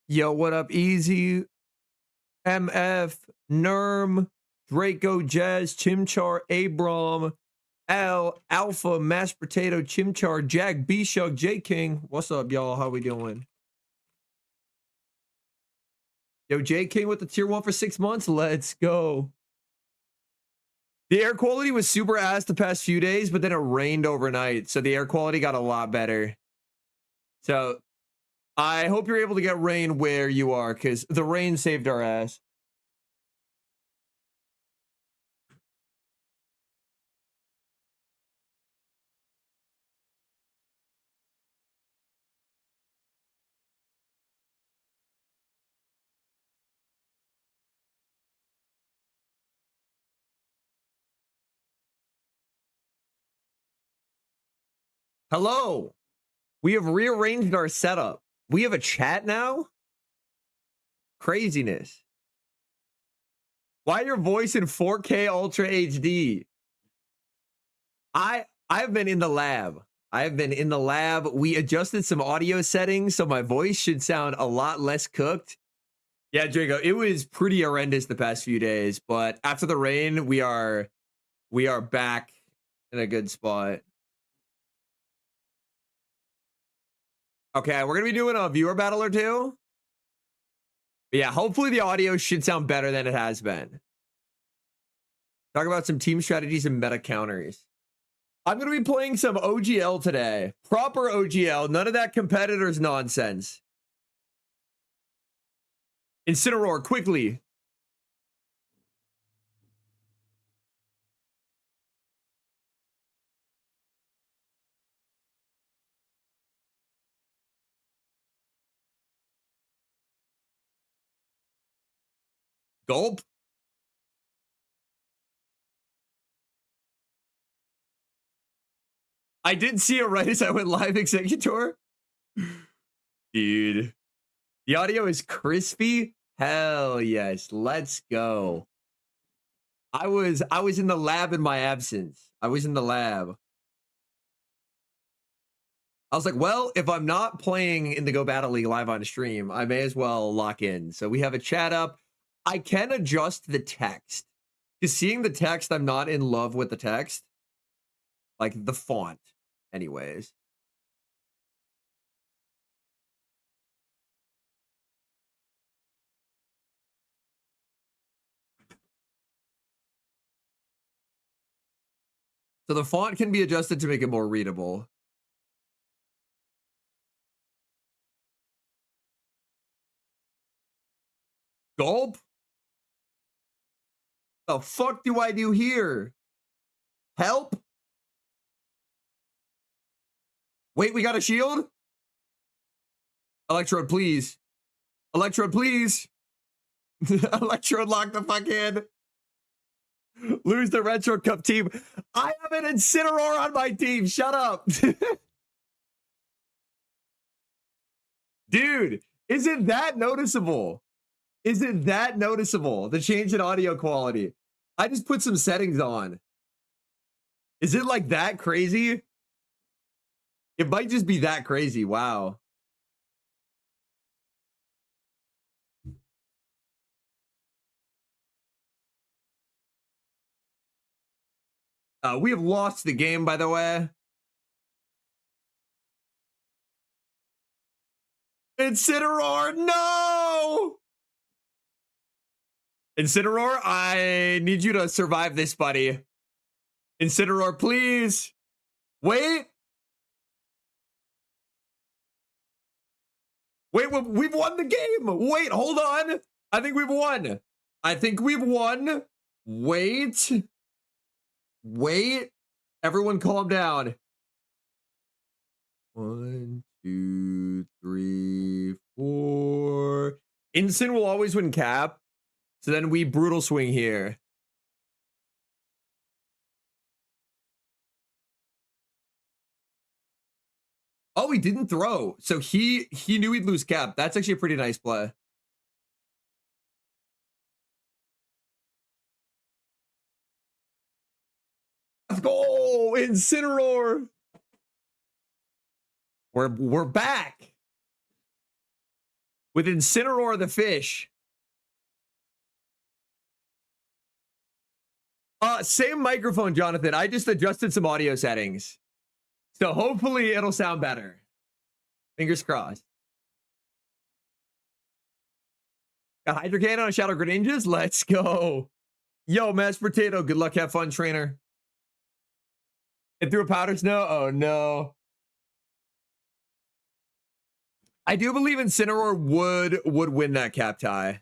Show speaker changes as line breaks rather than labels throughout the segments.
Yo, what up, Easy, MF, Nerm, Draco, Jazz, Chimchar, Abram, Al, Alpha, Mashed Potato, Chimchar, Jack, B-Shug, J King. What's up, y'all? How we doing? Yo, J King with the tier 1 for 6 months. Let's go. The air quality was super ass the past few days, but then it rained overnight, so the air quality got a lot better. So I hope you're able to get rain where you are, because the rain saved our ass. Hello. We have rearranged our setup. We have a chat now? Craziness. Why your voice in 4K Ultra HD? I've been in the lab. We adjusted some audio settings so my voice should sound a lot less cooked. Yeah, Draco, it was pretty horrendous the past few days, but after the rain, we are back in a good spot. Okay, we're gonna be doing a viewer battle or two. But yeah, hopefully the audio should sound better than it has been. Talk about some team strategies and meta counters. I'm going to be playing some OGL today. Proper OGL. None of that competitors nonsense. Incineroar, quickly. Gulp. I did see it right as I went live, Executor. Dude. The audio is crispy. Hell yes. Let's go. I was in the lab in my absence. I was in the lab. I was like, well, if I'm not playing in the Go Battle League live on stream, I may as well lock in. So we have a chat up. I can adjust the text. Because seeing the text, I'm not in love with the text. Like the font, anyways. So the font can be adjusted to make it more readable. Gulp? The fuck do I do here? Help? Wait, we got a shield? Electrode, please. Electrode, please. Electrode, lock the fuck in. Lose the Retro Cup team. I have an Incineroar on my team. Shut up. Dude, is it that noticeable? Is it that noticeable? The change in audio quality. I just put some settings on. Is it like that crazy? It might just be that crazy. Wow. We have lost the game, by the way. Incineroar, no! Incineroar, I need you to survive this, buddy. Incineroar, please. Wait. Wait, we've won the game. Wait, hold on. I think we've won. I think we've won. Wait. Wait. Everyone calm down. 1, 2, 3, 4. Incin will always win cap. So then we brutal swing here. Oh, he didn't throw. So he knew he'd lose cap. That's actually a pretty nice play. Let's go, Incineroar. We're back. with Incineroar the fish. Same microphone, Jonathan. I just adjusted some audio settings. So hopefully it'll sound better. Fingers crossed. A Hydro Cannon on Shadow Greninjas? Let's go. Yo, Mashed Potato. Good luck. Have fun, trainer. It threw a powder snow? Oh, no. I do believe Incineroar would win that cap tie.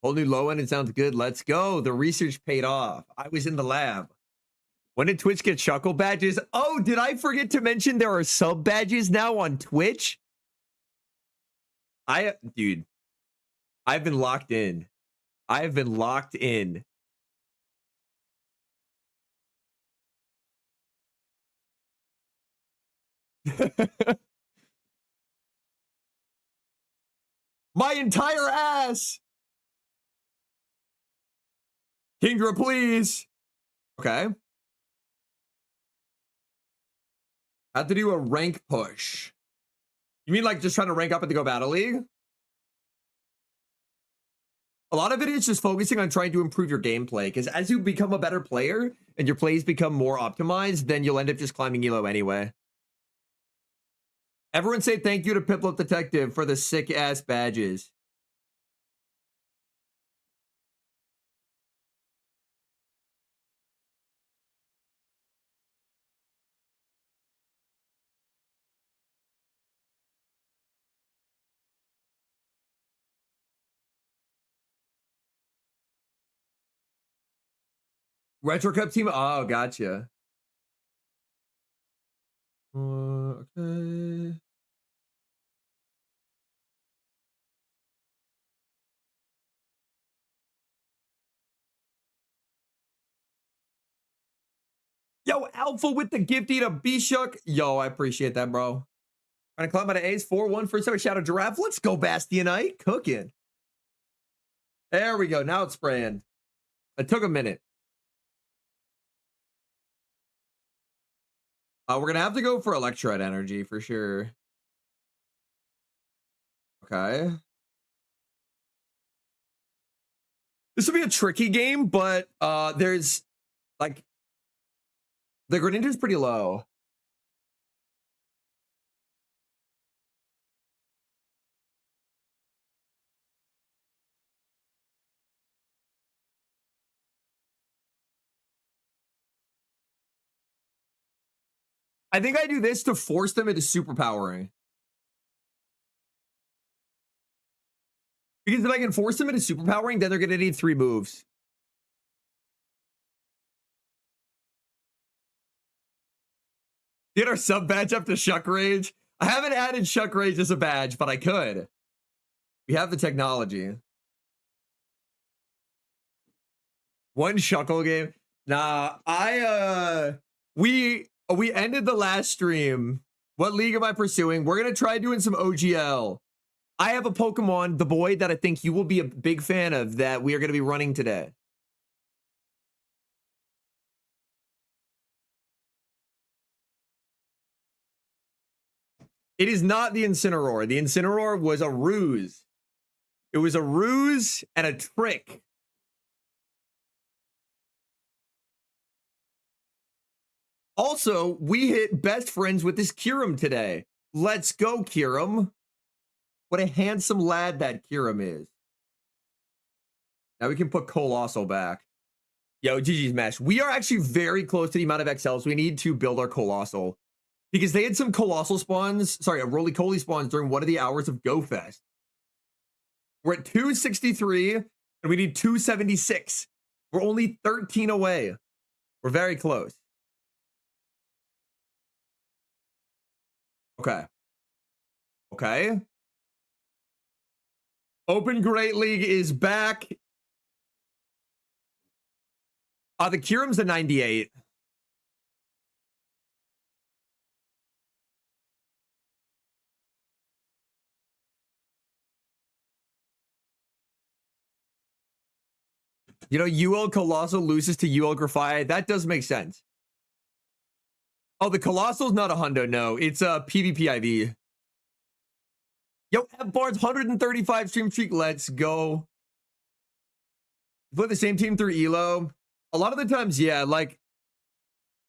Whole new low end. It sounds good. Let's go. The research paid off. I was in the lab. When did Twitch get Shuckle badges? Oh, did I forget to mention there are sub badges now on Twitch? Dude, I've been locked in. I have been locked in. My entire ass. Kingdra, please. Okay. Have to do a rank push. You mean like just trying to rank up at the Go Battle League? A lot of it is just focusing on trying to improve your gameplay, because as you become a better player and your plays become more optimized, then you'll end up just climbing elo anyway. Everyone say thank you to Piplup Detective for the sick-ass badges. Retro Cup team? Oh, gotcha. Okay. Yo, Alpha with the gifty to B-Shuck. Yo, I appreciate that, bro. Trying to climb out of A's 4-1 for a Shadow Giraffe. Let's go, Bastionite. Cooking. There we go. Now it's spraying. It took a minute. We're going to have to go for Electrode Energy for sure. Okay. This will be a tricky game, but there's like the Greninja's pretty low. I think I do this to force them into superpowering. Because if I can force them into superpowering, then they're going to need 3 moves. Get our sub badge up to Shuck Rage. I haven't added Shuck Rage as a badge, but I could. We have the technology. One Shuckle game. Nah, we ended the last stream. What league am I pursuing? We're going to try doing some OGL. I have a Pokemon, the boy, that I think you will be a big fan of that we are going to be running today. It is not the Incineroar. The Incineroar was a ruse. It was a ruse and a trick. Also, we hit best friends with this Kyurem today. Let's go, Kyurem. What a handsome lad that Kyurem is. Now we can put Colossal back. Yo, GG's Mesh. We are actually very close to the amount of XLs we need to build our Colossal. Because they had some Colossal spawns, sorry, a Roly-Coly spawns during one of the hours of GoFest. We're at 263, and we need 276. We're only 13 away. We're very close. Okay. Okay. Open Great League is back. The Kyurem's a 98. You know, UL Colossal loses to UL Grafai. That does make sense. Oh, the Colossal's not a hundo. No, it's a PvPIV. Yo, F Barnes 135 stream streak. Let's go. Put the same team through Elo. A lot of the times, yeah, like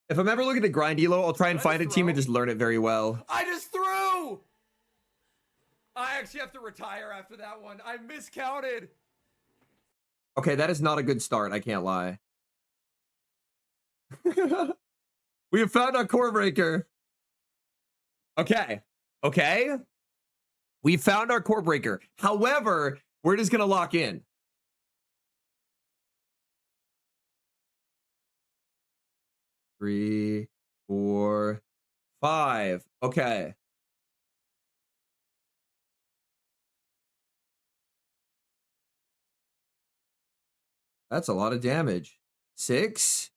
if I'm ever looking to grind Elo, I'll try and find a team and just learn it very well.
I just threw! I actually have to retire after that one. I miscounted.
Okay, that is not a good start. I can't lie. We have found our core breaker. Okay. Okay. We found our core breaker. However, we're just going to lock in. Three, 4, 5. Okay. That's a lot of damage. 6.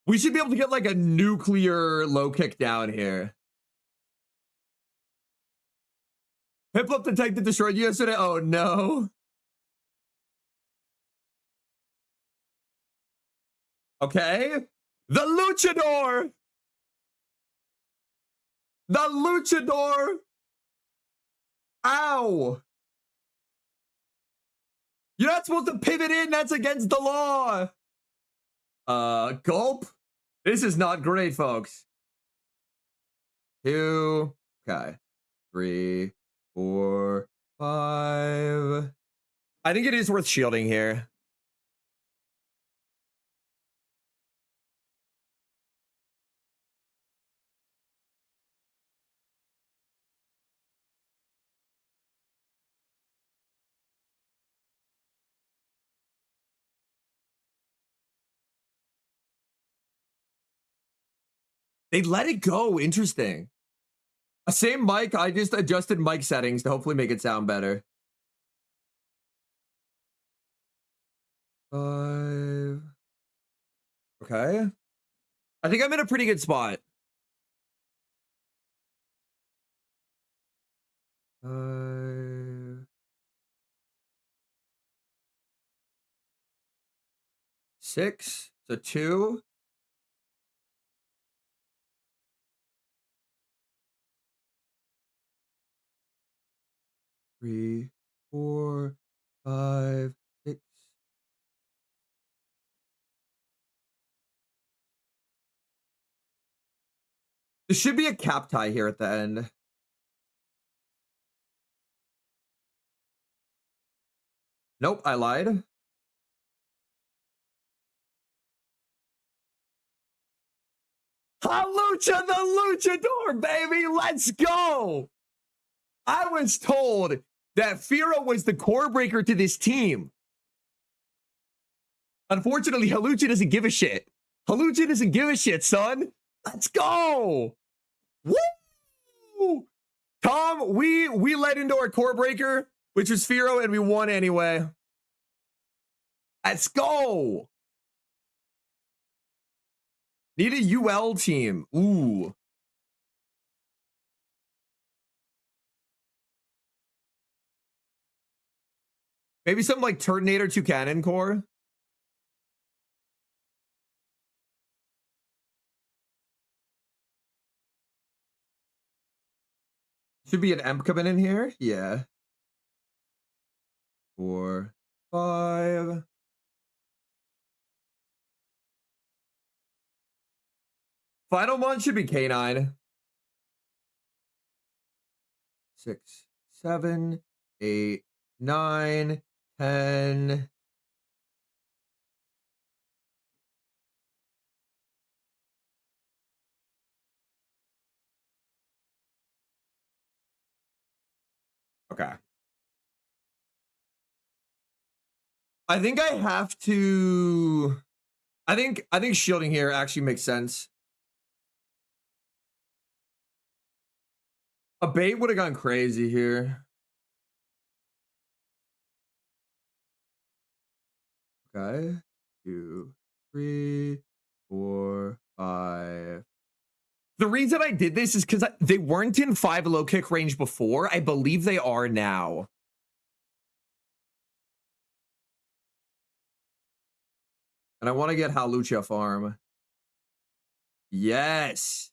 We should be able to get like a nuclear low kick down here. Piplup the tank that destroyed you yesterday. Oh no. Okay. The Luchador. The Luchador. Ow. You're not supposed to pivot in. That's against the law. Gulp. This is not great, folks. 2. Okay. 3, 4, 5. I think it is worth shielding here. They let it go. Interesting. Same mic. I just adjusted mic settings to hopefully make it sound better. 5. Okay. I think I'm in a pretty good spot. 5. 6. So 2. 3, 4, 5, 6. There should be a cap tie here at the end. Nope, I lied. Halucha the Luchador, baby. Let's go. I was told that Firo was the core breaker to this team. Unfortunately, Halucha doesn't give a shit. Halucha doesn't give a shit, son. Let's go. Woo! Tom, we led into our core breaker, which was Firo, and we won anyway. Let's go. Need a UL team. Ooh. Maybe something like Turtonator 2 Cannon Core. Should be an Emp coming in here. Yeah. 4, 5. Final one should be K9. 6, 7, 8, 9, 10. Okay. I think I have to. I think shielding here actually makes sense. A bait would have gone crazy here. Okay. 2, 3, 4, 5. The reason I did this is because they weren't in 5 low kick range before. I believe they are now. And I want to get Halucha farm. Yes.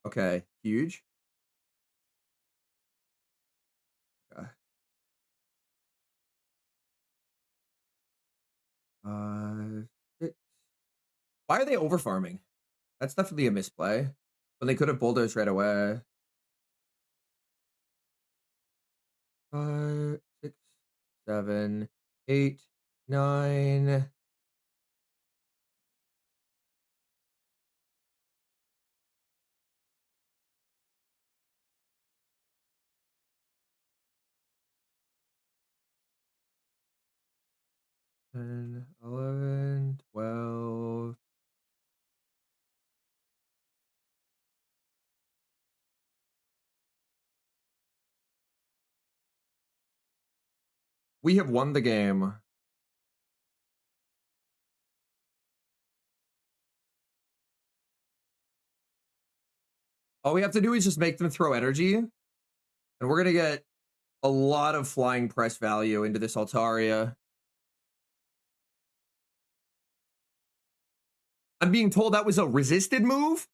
Okay, huge. Okay. Six. Why are they over farming? That's definitely a misplay. When they could have bulldozed right away. 5, 6, 7, 8, 9. And 11, 12. We have won the game. All we have to do is just make them throw energy. And we're going to get a lot of flying press value into this Altaria. I'm being told that was a resisted move.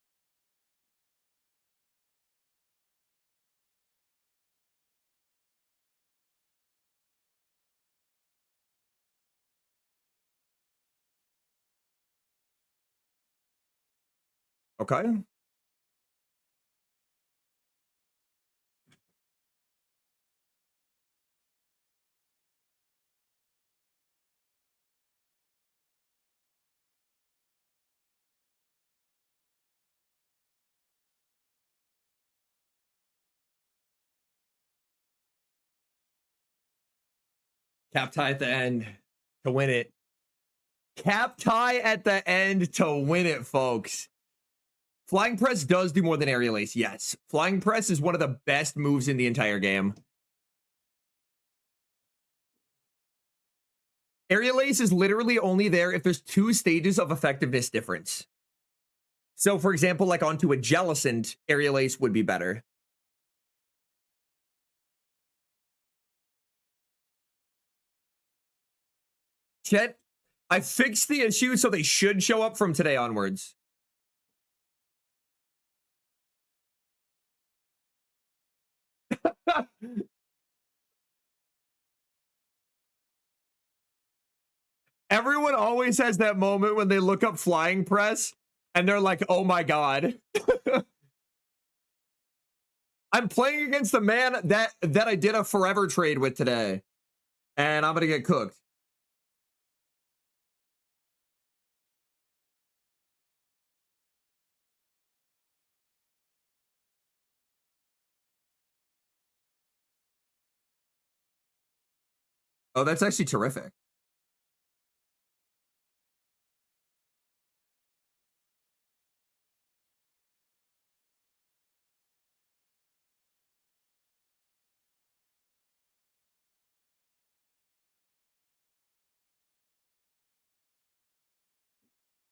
Okay. Cap tie at the end to win it. Cap tie at the end to win it, folks. Flying press does do more than aerial ace. Yes. Flying press is one of the best moves in the entire game. Aerial ace is literally only there if there's 2 stages of effectiveness difference. So, for example, like onto a Jellicent, aerial ace would be better. Chet, I fixed the issue, so they should show up from today onwards. Everyone always has that moment when they look up flying press and they're like, oh my God. I'm playing against the man that I did a forever trade with today. And I'm going to get cooked. Oh, that's actually terrific.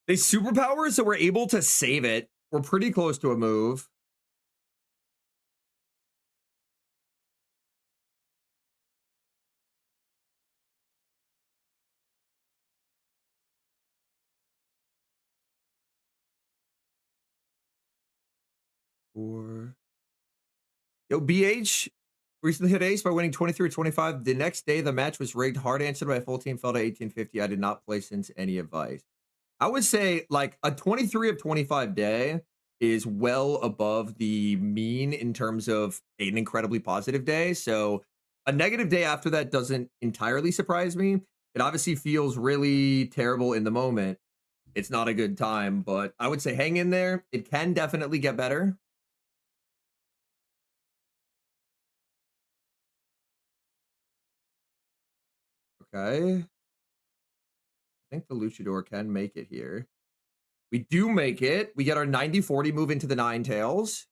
They superpower, so we're able to save it. We're pretty close to a move. Or yo, BH recently hit ace by winning 23 or 25. The next day, the match was rigged. Hard answered by a full team, fell to 1850. I did not play since any advice. I would say like a 23 of 25 day is well above the mean in terms of an incredibly positive day. So a negative day after that doesn't entirely surprise me. It obviously feels really terrible in the moment. It's not a good time, but I would say hang in there. It can definitely get better. Okay. I think the Luchador can make it here. We do make it. We get our 90-40 move into the Ninetales.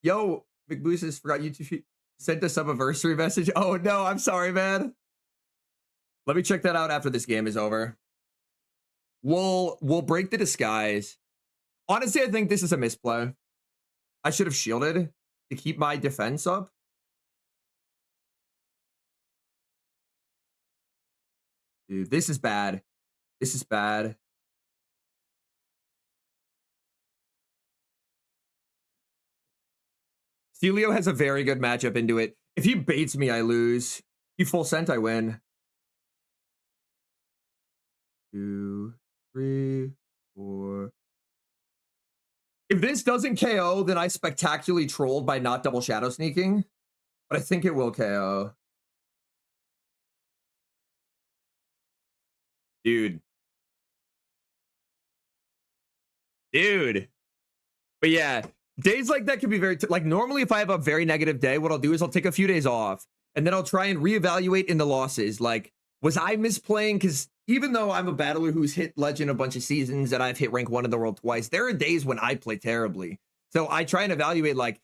Yo, McBooses forgot you to sent us some anniversary message. Oh no, I'm sorry, man. Let me check that out after this game is over. We'll break the disguise. Honestly, I think this is a misplay. I should have shielded to keep my defense up. Dude, this is bad. This is bad. Celio has a very good matchup into it. If he baits me, I lose. He full sent, I win. 2, 3, 4. If this doesn't KO, then I spectacularly trolled by not double shadow sneaking. But I think it will KO. Dude. Dude. But yeah, days like that can be very, like normally if I have a very negative day, what I'll do is I'll take a few days off and then I'll try and reevaluate in the losses. Like, was I misplaying? Because even though I'm a battler who's hit legend a bunch of seasons and I've hit rank 1 in the world twice, there are days when I play terribly. So I try and evaluate, like,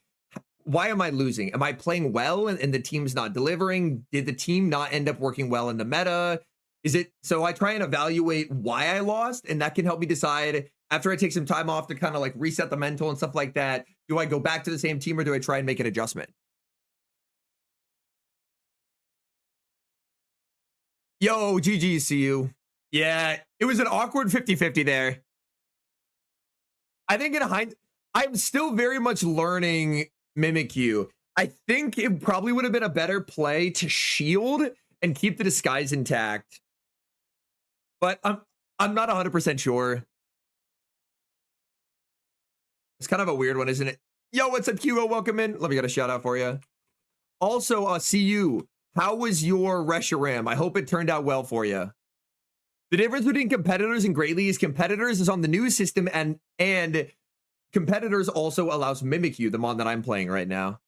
why am I losing? Am I playing well and the team's not delivering? Did the team not end up working well in the meta? Is it so? I try and evaluate why I lost, and that can help me decide after I take some time off to kind of like reset the mental and stuff like that. Do I go back to the same team or do I try and make an adjustment? Yo, GG, see you. Yeah, it was an awkward 50-50 there. I think in hindsight, I'm still very much learning Mimikyu. I think it probably would have been a better play to shield and keep the disguise intact. But I'm not 100% sure. It's kind of a weird one, isn't it? Yo, what's up, Hugo? Welcome in. Let me get a shout out for you. Also, see you. How was your Reshiram? I hope it turned out well for you. The difference between competitors and Great League is competitors is on the new system and competitors also allows Mimikyu, the mod that I'm playing right now.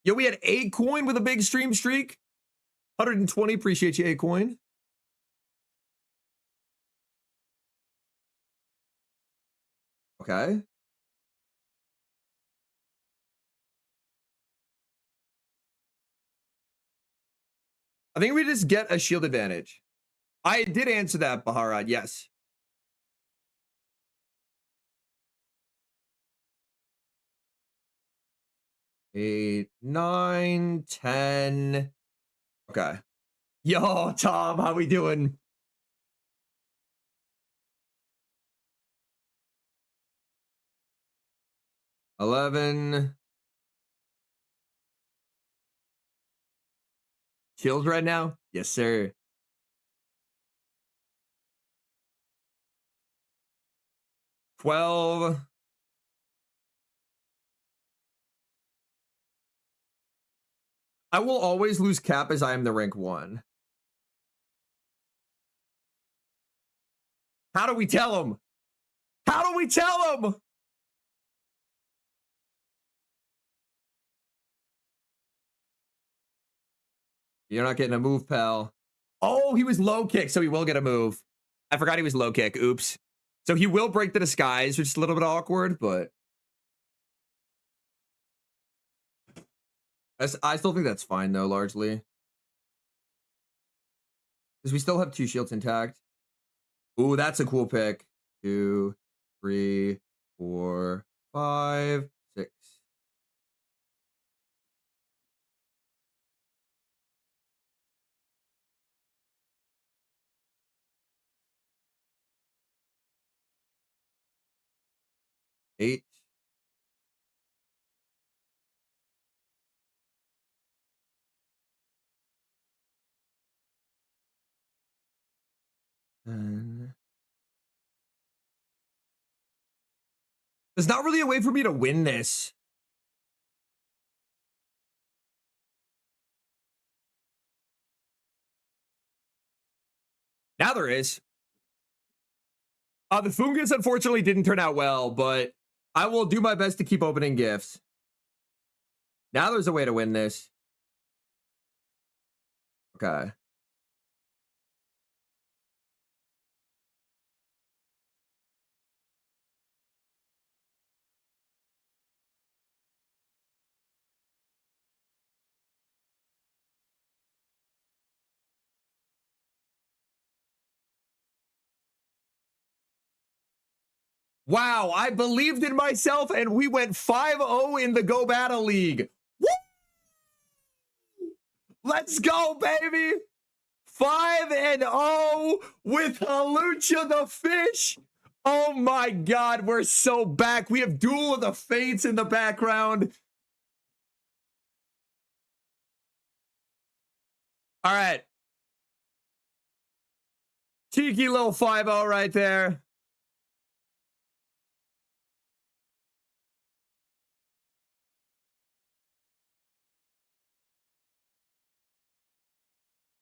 Yo, we had A Coin with a big stream streak. 120, appreciate you, A Coin. Okay. I think we just get a shield advantage. I did answer that, Baharad. Yes. Eight, 9, 10. Okay. Yo, Tom, how we doing? $11. Chills right now? Yes, sir. $12. I will always lose cap as I am the rank 1. How do we tell him? How do we tell him? You're not getting a move, pal. Oh, he was low kick, so he will get a move. I forgot he was low kick. Oops. So he will break the disguise, which is a little bit awkward, but I still think that's fine, though, largely. Because we still have 2 shields intact. Ooh, that's a cool pick. 2, 3, 4, 5, 6. Eight. There's not really a way for me to win this. Now there is. The Fungus unfortunately didn't turn out well, but I will do my best to keep opening gifts. Now there's a way to win this. Okay. Wow, I believed in myself and we went 5-0 in the Go Battle League. Woo! Let's go, baby. 5-0 with Hawlucha the Fish. Oh my God, we're so back. We have Duel of the Fates in the background. All right. Cheeky little 5-0 right there.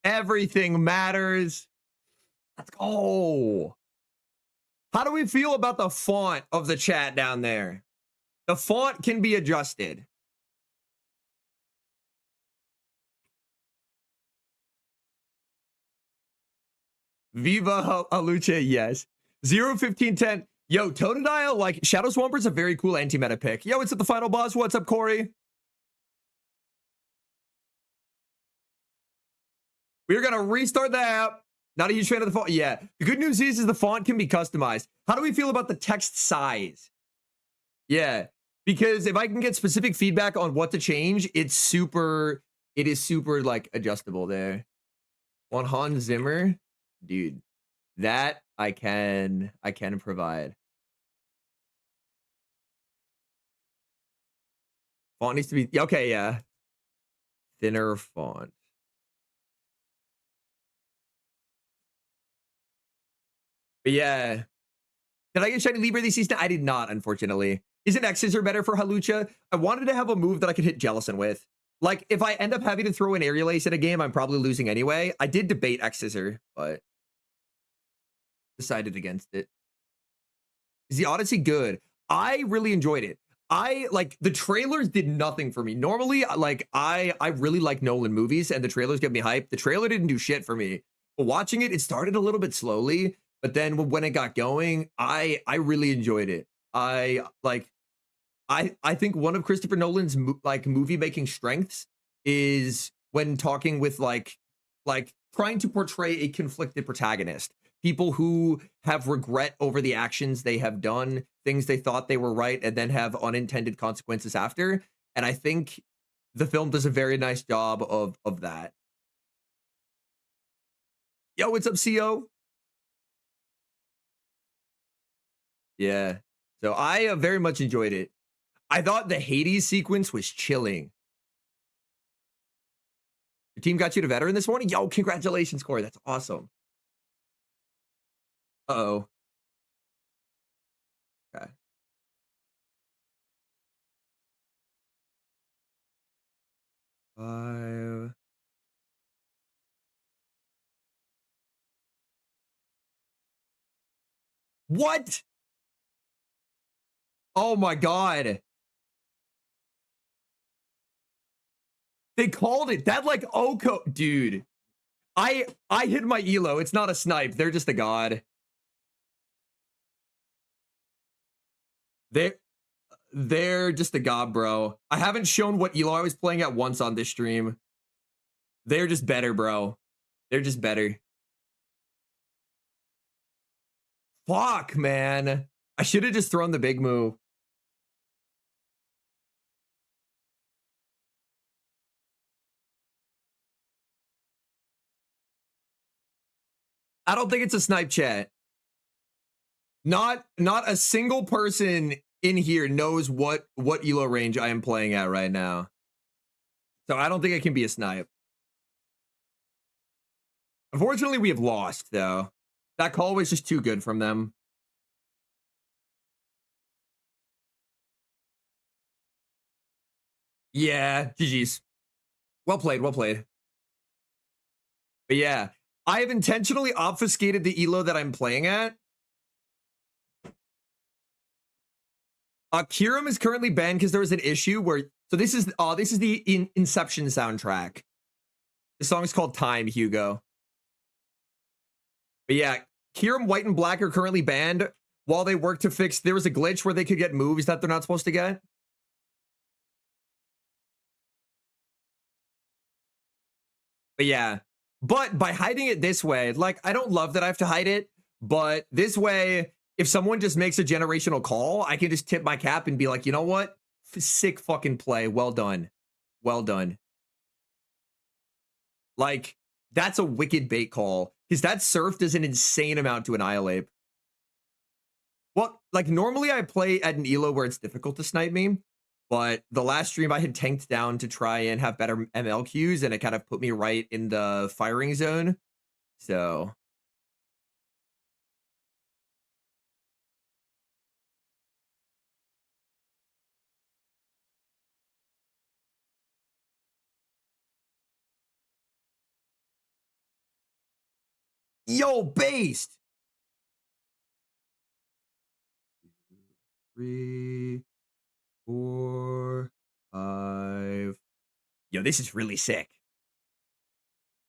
Everything matters. Let's go. How do we feel about the font of the chat down there? The font can be adjusted. Viva Hawlucha, yes. 0-15-10. Yo, Totodile, like, Shadow Swamper's a very cool anti-meta pick. Yo, it's at the final boss. What's up, Corey? We're going to restart the app. Not a huge fan of the font. Yeah. The good news is the font can be customized. How do we feel about the text size? Yeah. Because if I can get specific feedback on what to change, it is super, like, adjustable there. On Hans Zimmer, dude, that I can provide. Font needs to be, okay, yeah. Thinner font. But yeah. Did I get Shiny Libra this season? I did not, unfortunately. Isn't X-Scissor better for Hawlucha? I wanted to have a move that I could hit Jellicent with. Like, if I end up having to throw an Aerial Ace at a game, I'm probably losing anyway. I did debate X-Scissor, but decided against it. Is the Odyssey good? I really enjoyed it. Like, the trailers did nothing for me. Normally, like, I really like Nolan movies, and the trailers get me hyped. The trailer didn't do shit for me. But watching it, it started a little bit slowly, but then when it got going, I really enjoyed it. I think one of Christopher Nolan's movie making strengths is when talking with like trying to portray a conflicted protagonist, people who have regret over the actions they have done, things they thought they were right, and then have unintended consequences after. And I think the film does a very nice job of that. Yo, what's up, CO? Yeah. So I very much enjoyed it. I thought the Hades sequence was chilling. Your team got you to veteran this morning? Yo, congratulations, Corey. That's awesome. Uh-oh. Okay. What? Oh my God. They called it that, like, Oko, dude. I hit my elo. It's not a snipe. They're just a god. They're just a god, bro. I haven't shown what elo I was playing at once on this stream. They're just better, bro. They're just better. Fuck, man. I should have just thrown the big move. I don't think it's a snipe, chat. Not a single person in here knows what elo range I am playing at right now. So I don't think it can be a snipe. Unfortunately, we have lost, though. That call was just too good from them. Yeah, GG's. Well played, well played. But yeah, I have intentionally obfuscated the elo that I'm playing at. Kirim is currently banned because there was an issue where, so this is the Inception soundtrack. The song is called Time, Hugo. But yeah, Kirim, White, and Black are currently banned while they work to fix, there was a glitch where they could get moves that they're not supposed to get. But yeah, but by hiding it this way, like, I don't love that I have to hide it, but this way, if someone just makes a generational call, I can just tip my cap and be like, you know what? Sick fucking play. Well done. Well done. Like, that's a wicked bait call. Because that surf does an insane amount to annihilate. Well, like normally I play at an elo where it's difficult to snipe me, but the last stream I had tanked down to try and have better ML queues, and it kind of put me right in the firing zone. So yo, based. 3, 4, 5. Yo, this is really sick.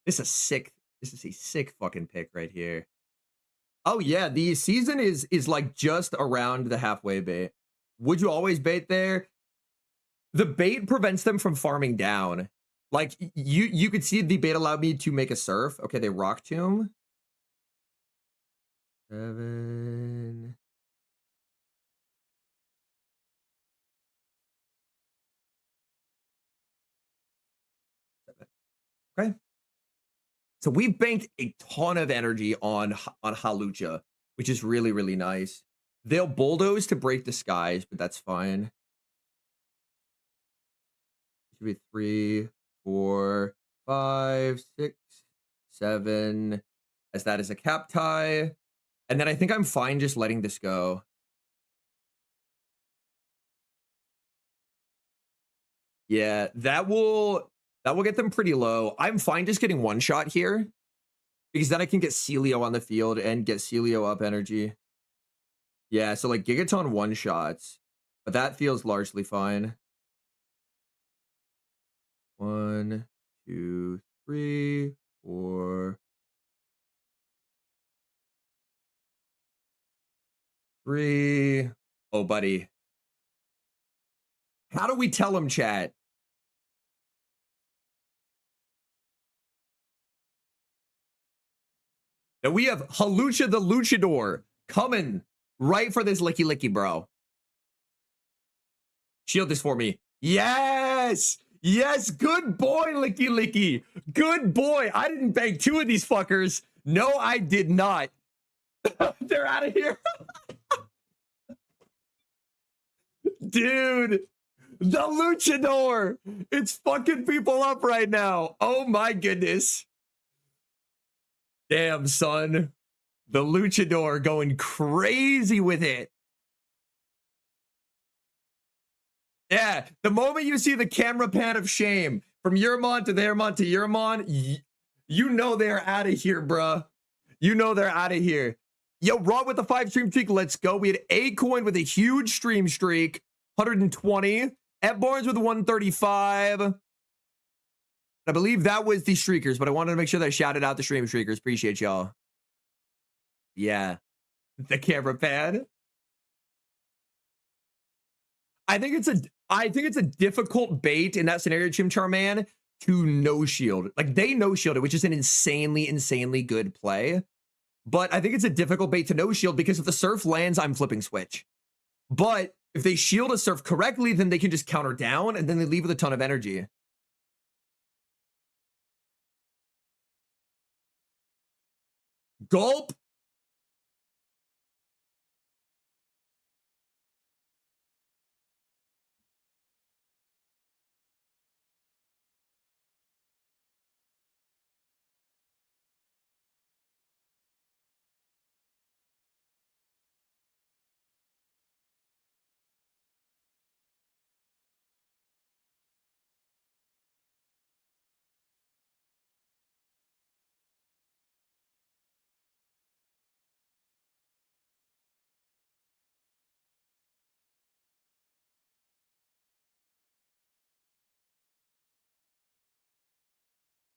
This is a sick fucking pick right here. Oh yeah, the season is like just around the halfway bait. Would you always bait there? The bait prevents them from farming down. Like you could see the bait allowed me to make a surf. Okay, they rock tomb. 7. Okay. So we've banked a ton of energy on Halucha, which is really, really nice. They'll bulldoze to break the skies, but that's fine. Should be 3, 4, 5, 6, 7. As that is a cap tie. And then I think I'm fine just letting this go. Yeah, that will get them pretty low. I'm fine just getting one shot here because then I can get Celio on the field and get Celio up energy. Yeah, so like Gigaton one shots, but that feels largely fine. 1, 2, 3, 4, 3. Oh, buddy. How do we tell him, chat? That we have Halucha the Luchador coming right for this licky licky, bro. Shield this for me. Yes! Yes, good boy, Licky Licky. Good boy. I didn't bag 2 of these fuckers. No, I did not. They're out of here. Dude, the Luchador. It's fucking people up right now. Oh my goodness. Damn, son. The Luchador going crazy with it. Yeah, the moment you see the camera pan of shame from Yermon to Yermon to Yermon, you know they're out of here, bruh. You know they're out of here. Yo, Raw with the 5 stream streak. Let's go. We had A-Coin with a huge stream streak, 120. Ed Barnes with 135. I believe that was the streakers, but I wanted to make sure that I shouted out the stream streakers. Appreciate y'all. Yeah, the camera pan. I think it's a difficult bait in that scenario, Chimchar Man, to no shield. Like they no shielded, which is an insanely good play. But I think it's a difficult bait to no shield because if the surf lands, I'm flipping switch. But if they shield a surf correctly, then they can just counter down and then they leave with a ton of energy. Gulp.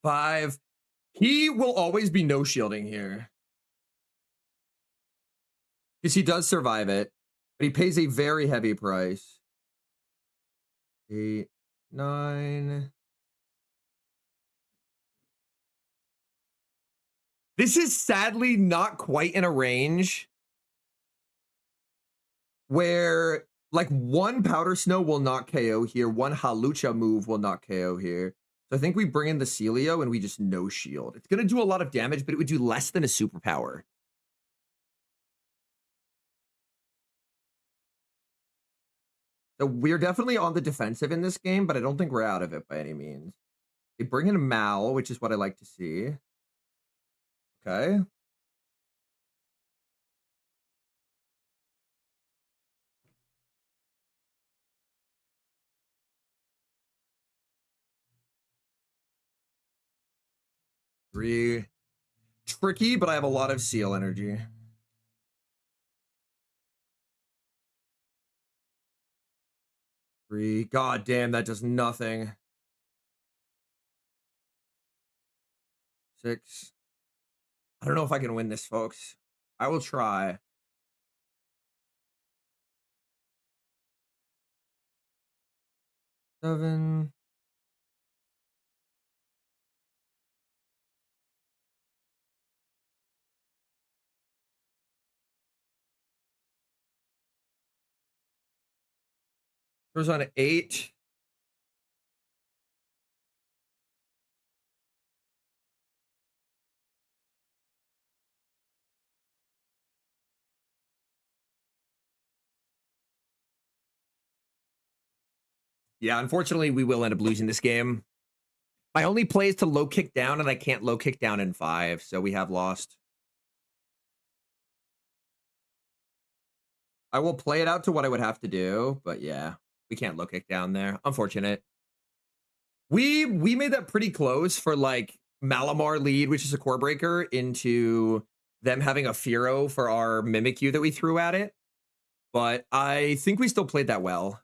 Five. He will always be no shielding here. Because he does survive it, but he pays a very heavy price. 8, 9. This is sadly not quite in a range where like one powder snow will not KO here, one Halucha move will not KO here. So I think we bring in the Celio and we just no shield. It's gonna do a lot of damage, but it would do less than a superpower. So we're definitely on the defensive in this game, but I don't think we're out of it by any means. They bring in Mal, which is what I like to see. Okay. Three. Tricky, but I have a lot of seal energy. Three. God damn, that does nothing. Six. I don't know if I can win this, folks. I will try. Seven. There's on 8. Yeah, unfortunately, we will end up losing this game. My only play is to low kick down, and I can't low kick down in 5, so we have lost. I will play it out to what I would have to do, but yeah, we can't low kick down there. Unfortunate. We made that pretty close for like Malamar lead, which is a core breaker, into them having a Firo for our Mimikyu that we threw at it. But I think we still played that well.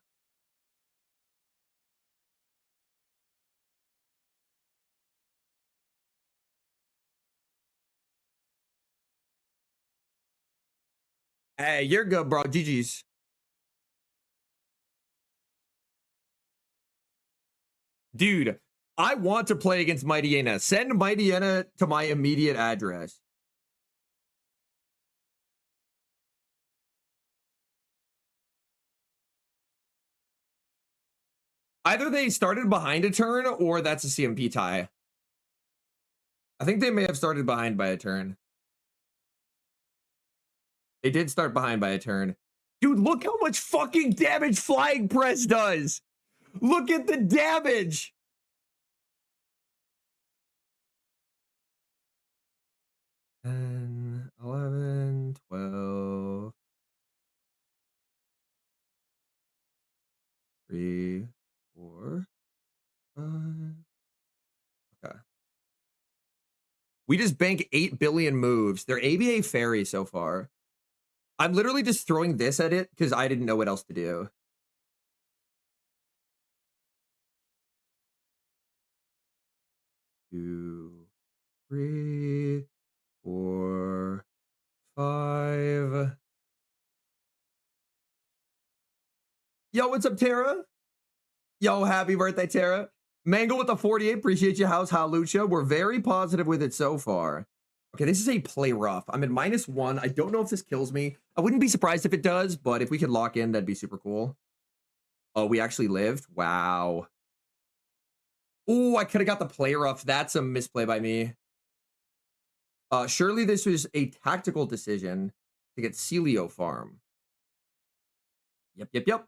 Hey, you're good, bro. GG's. Dude, I want to play against Mightyena. Send Mightyena to my immediate address. Either they started behind a turn or that's a CMP tie. I think they may have started behind by a turn. They did start behind by a turn. Dude, look how much fucking damage Flying Press does. Look at the damage. And 11, 12, 3, 4, 5. Okay. We just bank 8 billion moves. They're ABA fairy so far. I'm literally just throwing this at it because I didn't know what else to do. Two, 3, 4, 5. Yo, what's up, Tara? Yo, happy birthday, Tara. Mango with the 48. Appreciate you. How's Halucha? We're very positive with it so far. Okay, this is a play rough. I'm at -1. I don't know if this kills me. I wouldn't be surprised if it does, but if we could lock in, that'd be super cool. Oh, we actually lived? Wow. Oh, I could have got the play rough. That's a misplay by me. Surely this was a tactical decision to get Celio farm. Yep, yep, yep.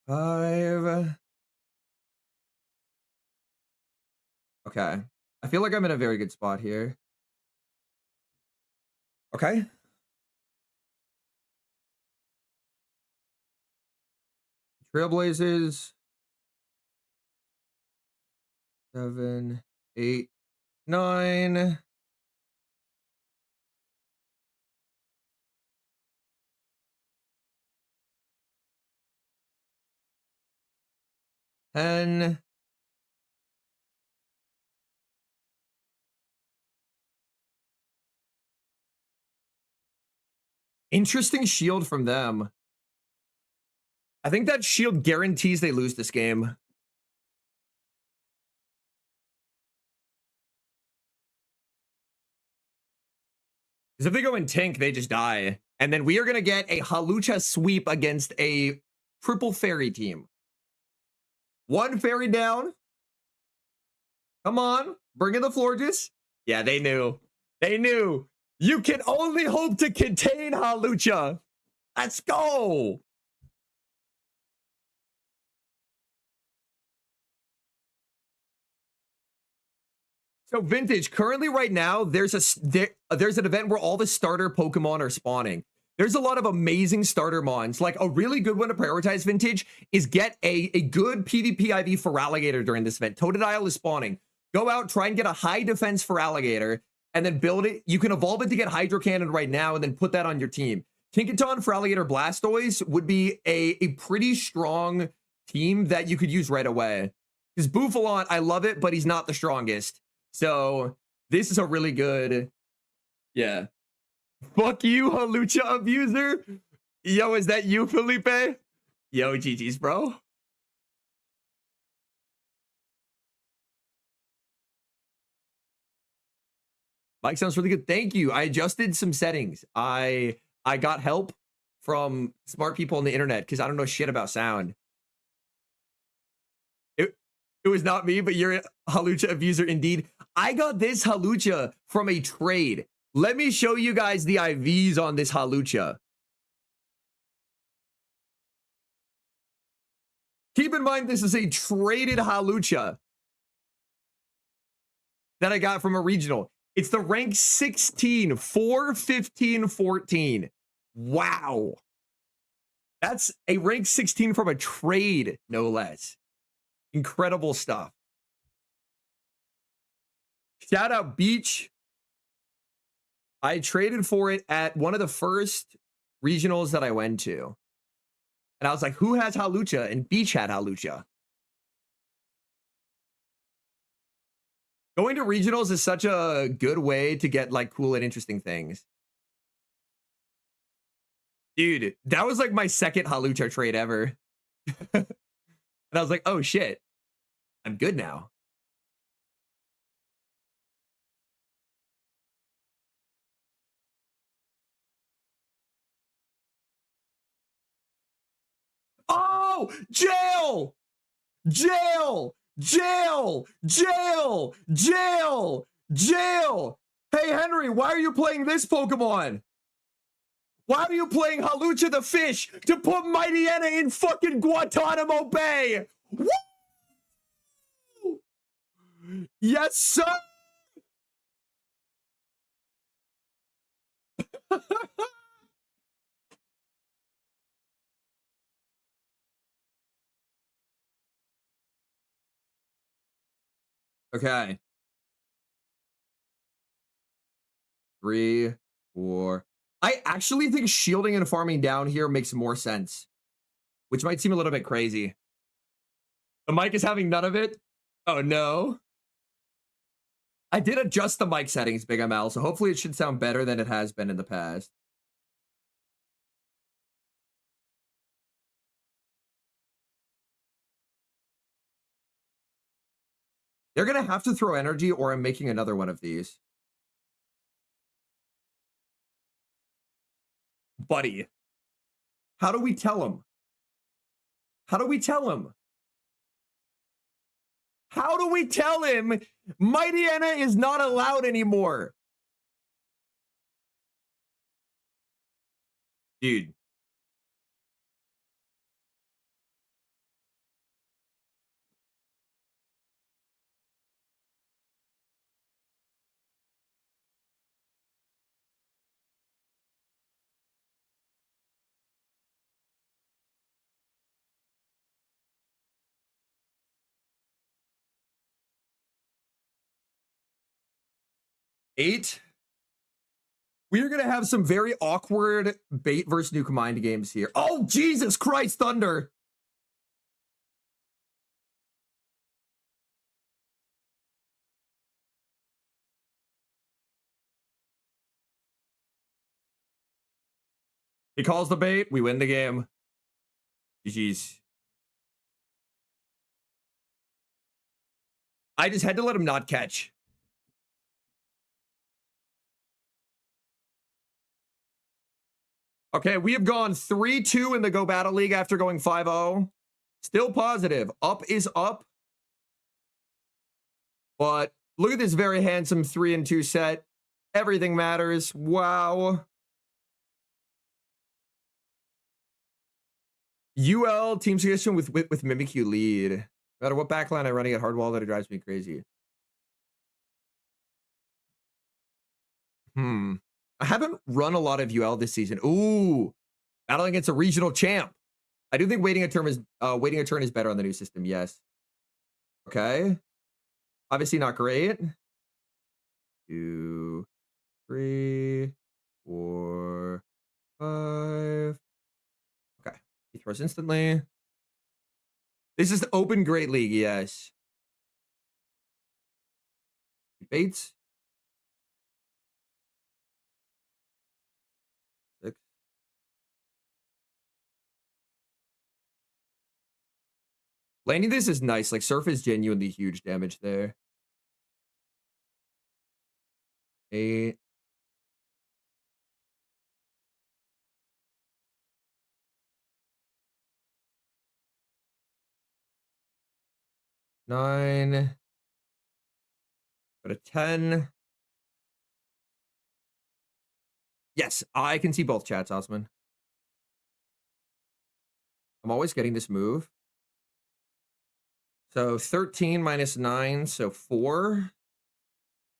Five. Okay. I feel like I'm in a very good spot here. Okay. Trailblazers. 7, 8, 9. And interesting shield from them. I think that shield guarantees they lose this game. Because if they go in tank, they just die. And then we are going to get a Hawlucha sweep against a triple fairy team. One fairy down. Come on. Bring in the Florges. Yeah, they knew. They knew. You can only hope to contain Hawlucha. Let's go. So Vintage, currently right now, there's an event where all the starter Pokemon are spawning. There's a lot of amazing starter mons. Like a really good one to prioritize, Vintage, is get a good PvP IV for Alligator during this event. Totodile is spawning. Go out, try and get a high defense for Alligator, and then build it. You can evolve it to get Hydro Cannon right now, and then put that on your team. Tinkaton for Alligator Blastoise would be a pretty strong team that you could use right away. Because Bouffalant, I love it, but he's not the strongest. So this is a really good, yeah. Fuck you, Hawlucha abuser. Yo, is that you, Felipe? Yo, GG's, bro. Mike sounds really good. Thank you. I adjusted some settings. I got help from smart people on the internet because I don't know shit about sound. It was not me, but you're a Hawlucha abuser indeed. I got this Hawlucha from a trade. Let me show you guys the IVs on this Hawlucha. Keep in mind, this is a traded Hawlucha that I got from a regional. It's the rank 16, 4, 15, 14. Wow. That's a rank 16 from a trade, no less. Incredible stuff. Shout out Beach. I traded for it at one of the first regionals that I went to. And I was like, who has Hawlucha? And Beach had Hawlucha. Going to regionals is such a good way to get like cool and interesting things. Dude, that was like my second Hawlucha trade ever. And I was like, oh shit, I'm good now. Oh, jail! Jail! Jail! Jail! Jail! Jail! Hey, Henry, why are you playing this Pokemon? Why are you playing Hawlucha the fish to put Mightyena in fucking Guantanamo Bay? Woo! Yes, sir! Okay. 3, 4. I actually think shielding and farming down here makes more sense, which might seem a little bit crazy. The mic is having none of it. Oh no. I did adjust the mic settings, Big ML, so hopefully it should sound better than it has been in the past. They're gonna have to throw energy or I'm making another one of these. Buddy, how do we tell him? How do we tell him? How do we tell him Mightyena is not allowed anymore? Dude. Eight. We are going to have some very awkward bait versus Nuke Mind games here. Oh, Jesus Christ, Thunder. He calls the bait. We win the game. GG's. I just had to let him not catch. Okay, we have gone 3-2 in the Go Battle League after going 5-0. Still positive. Up is up. But look at this very handsome 3-2 set. Everything matters. Wow. UL team suggestion with Mimikyu lead. No matter what backline I'm running at Hardwall, that it drives me crazy. I haven't run a lot of UL this season. Ooh, battling against a regional champ. I do think waiting a turn is better on the new system. Yes. Okay. Obviously not great. 2, 3, 4, 5. Okay. He throws instantly. This is the open great league. Yes. Bates. 6. Landing this is nice. Like Surf is genuinely huge damage there. 8. Nine. Go to 10. Yes, I can see both chats, Osman. I'm always getting this move. So 13 minus 9, so 4.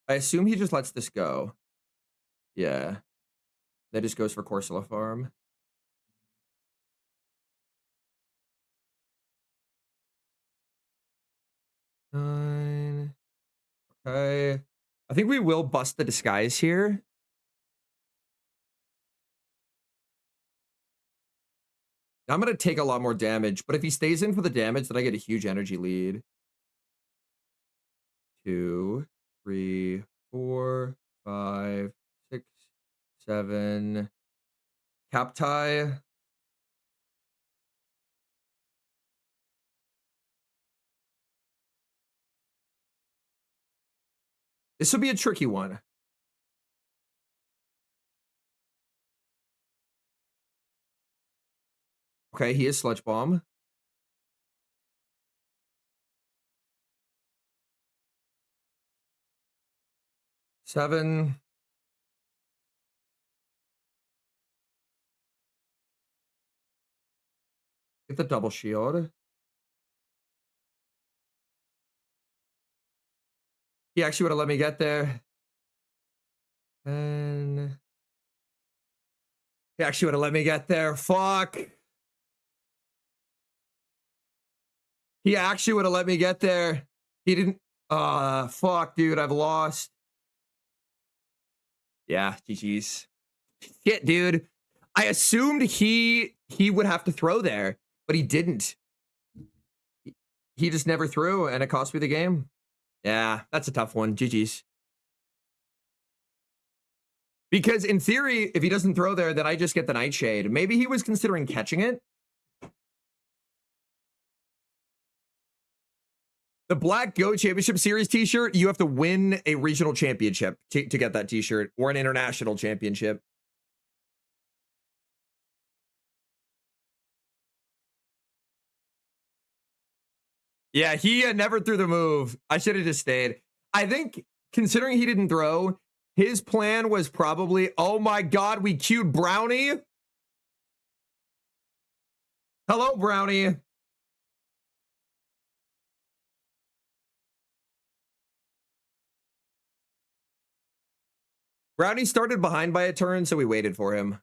I assume he just lets this go. Yeah. That just goes for Corsola farm. Nine. Okay. I think we will bust the disguise here. I'm going to take a lot more damage, but if he stays in for the damage, then I get a huge energy lead. 2, 3, 4, 5, 6, 7. Cap tie. This will be a tricky one. Okay, he is Sludge Bomb. Seven. Get the double shield. He actually would have let me get there. And he actually would have let me get there. Fuck. He actually would have let me get there. He didn't. Fuck, dude. I've lost. Yeah, GG's. Shit, dude. I assumed he would have to throw there, but he didn't. He just never threw, and it cost me the game. Yeah, that's a tough one. GG's. Because in theory, if he doesn't throw there, then I just get the Nightshade. Maybe he was considering catching it. The Black Go Championship Series t-shirt, you have to win a regional championship to get that t-shirt, or an international championship. Yeah, he never threw the move. I should have just stayed. I think, considering he didn't throw, his plan was probably, oh my god, we queued Brownie. Hello, Brownie. Brownie started behind by a turn, so we waited for him.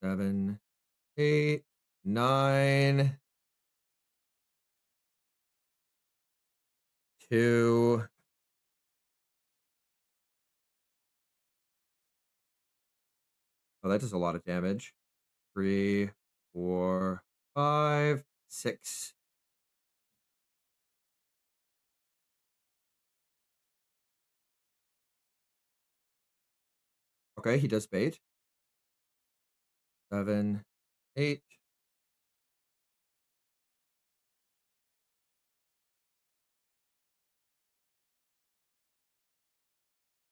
Seven, 8, 9, 2. Oh, that does a lot of damage. 3, 4, 5, 6. Okay, he does bait. 7, 8.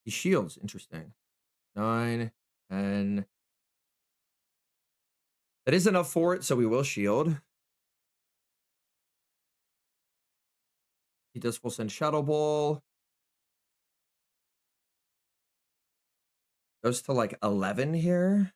He shields. Interesting. 9, 10. That is enough for it, so we will shield. He does full send Shadow Ball. Goes to like 11 here.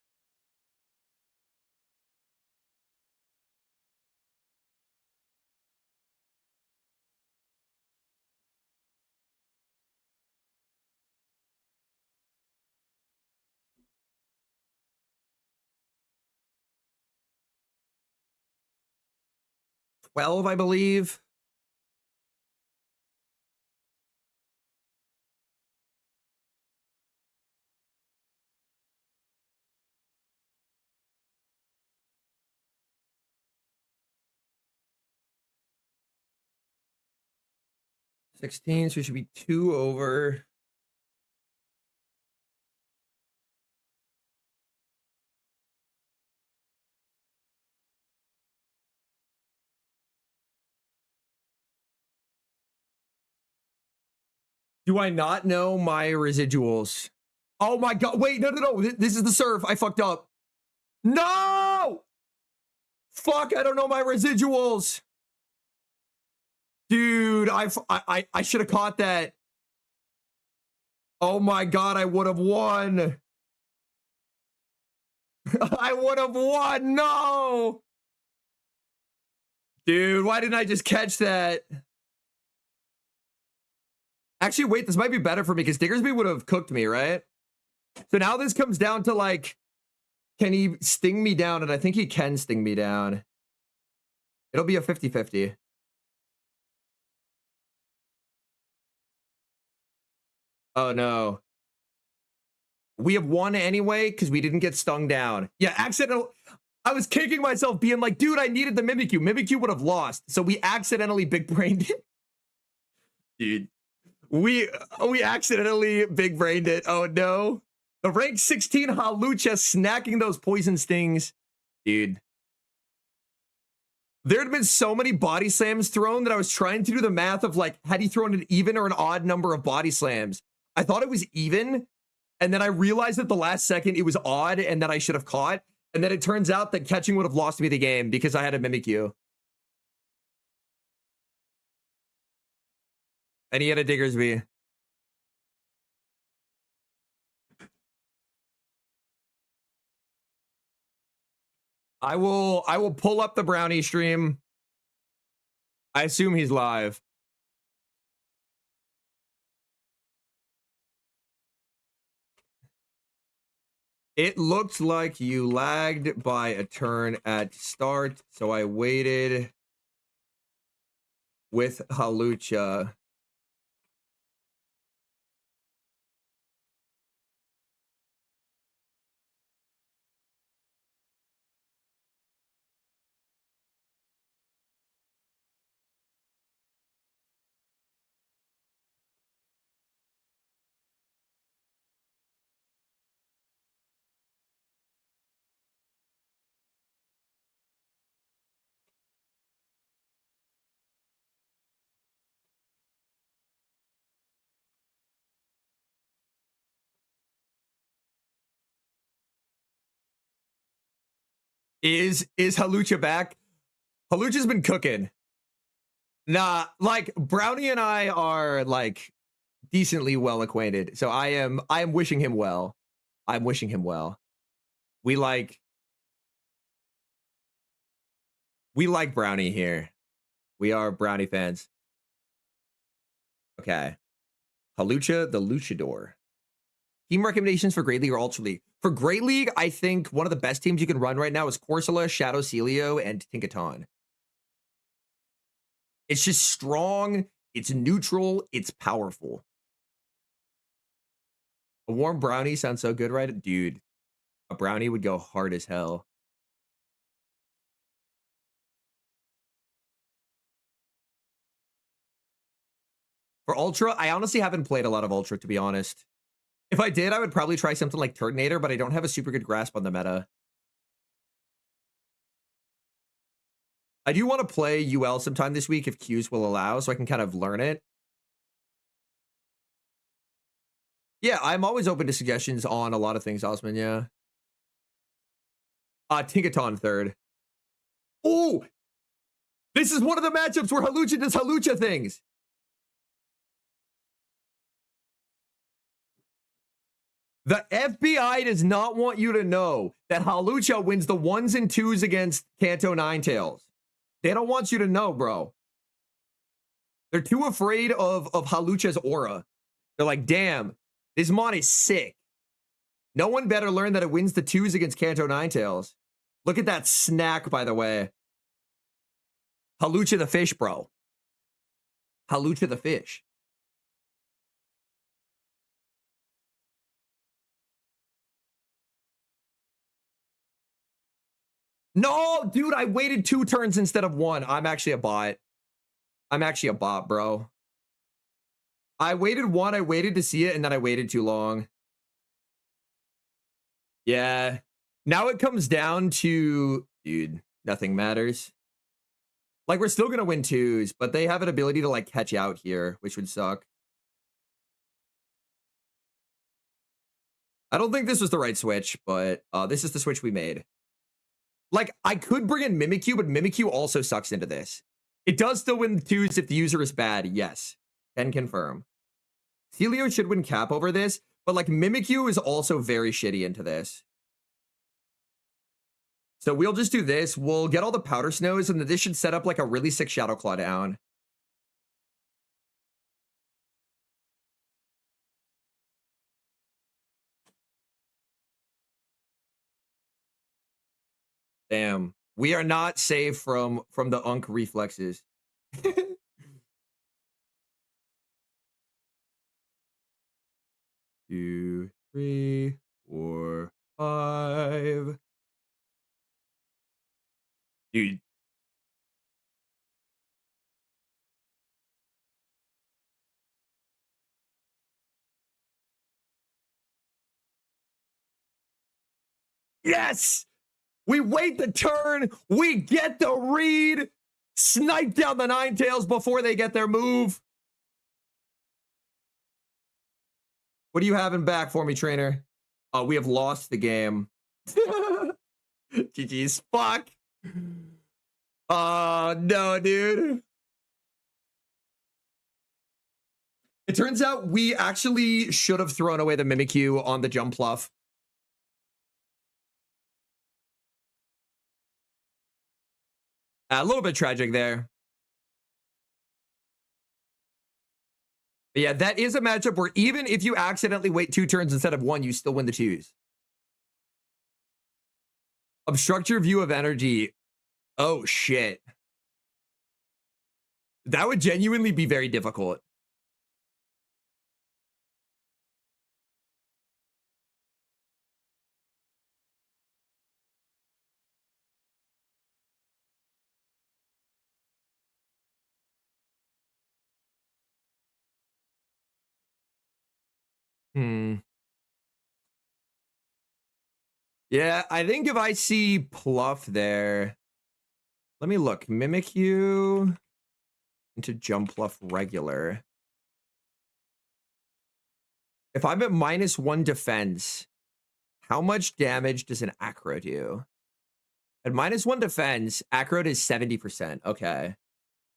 $12, I believe. $16, so we should be 2 over. Do I not know my residuals? Oh my god! Wait, no! This is the serve. I fucked up. No! Fuck! I don't know my residuals. Dude, I should have caught that. Oh my god! I would have won. I would have won. No, dude, why didn't I just catch that? Actually, wait, this might be better for me because Diggersby would have cooked me, right? So now this comes down to like, can he sting me down? And I think he can sting me down. It'll be a 50-50. Oh no. We have won anyway because we didn't get stung down. Yeah, accidental. I was kicking myself being like, dude, I needed the Mimikyu. Mimikyu would have lost. So we accidentally big brained it. Dude. We accidentally big brained it. Oh no. The rank 16 Hawlucha snacking those poison stings. Dude. There had been so many body slams thrown that I was trying to do the math of like, had he thrown an even or an odd number of body slams? I thought it was even. And then I realized at the last second it was odd and that I should have caught. And then it turns out that catching would have lost me the game because I had a Mimikyu. And he had a Diggersby. I will pull up the Brownie stream. I assume he's live. It looked like you lagged by a turn at start, so I waited with Hawlucha. Is Hawlucha back? Hawlucha's been cooking. Nah, like Brownie and I are like decently well acquainted. So I am wishing him well. I'm wishing him well. We like Brownie here. We are Brownie fans. Okay. Hawlucha, the Luchador. Team recommendations for Great League or Ultra League. For Great League, I think one of the best teams you can run right now is Corsola, Shadow Celio, and Tinkaton. It's just strong, it's neutral, it's powerful. A warm brownie sounds so good, right? Dude, a brownie would go hard as hell. For Ultra, I honestly haven't played a lot of Ultra, to be honest. If I did, I would probably try something like Turtonator, but I don't have a super good grasp on the meta. I do want to play UL sometime this week if Qs will allow, so I can kind of learn it. Yeah, I'm always open to suggestions on a lot of things, Osman, yeah. Tinkaton third. Oh! This is one of the matchups where Hawlucha does Hawlucha things. The FBI does not want you to know that Hawlucha wins the 1s and 2s against Kanto Ninetales. They don't want you to know, bro. They're too afraid of Hawlucha's aura. They're like, damn, this mon is sick. No one better learn that it wins the 2s against Kanto Ninetales. Look at that snack, by the way. Hawlucha the fish, bro. Hawlucha the fish. No, dude, I waited 2 turns instead of 1. I'm actually a bot. I'm actually a bot, bro. I waited 1, I waited to see it, and then I waited too long. Yeah. Now it comes down to, dude, nothing matters. Like, we're still going to win 2s, but they have an ability to, like, catch out here, which would suck. I don't think this was the right switch, but this is the switch we made. Like, I could bring in Mimikyu, but Mimikyu also sucks into this. It does still win 2s if the user is bad, yes. Can confirm. Celio should win cap over this, but, like, Mimikyu is also very shitty into this. So we'll just do this. We'll get all the Powder Snows, and this should set up, like, a really sick Shadow Claw down. Damn. We are not safe from the Unk reflexes. 2, 3, 4, 5. Dude. Yes! We wait the turn. We get the read. Snipe down the Ninetales before they get their move. What do you have in back for me, trainer? We have lost the game. GG's. Fuck. No, dude. It turns out we actually should have thrown away the Mimikyu on the jump fluff. A little bit tragic there. But yeah, that is a matchup where even if you accidentally wait 2 turns instead of 1, you still win the 2s. Obstruct your view of energy. Oh, shit. That would genuinely be very difficult. Yeah, I think if I see Pluff there, let me look. Mimikyu into Jump Pluff regular. If I'm at -1 defense, how much damage does an Acro do? At -1 defense, Acro is 70%. Okay.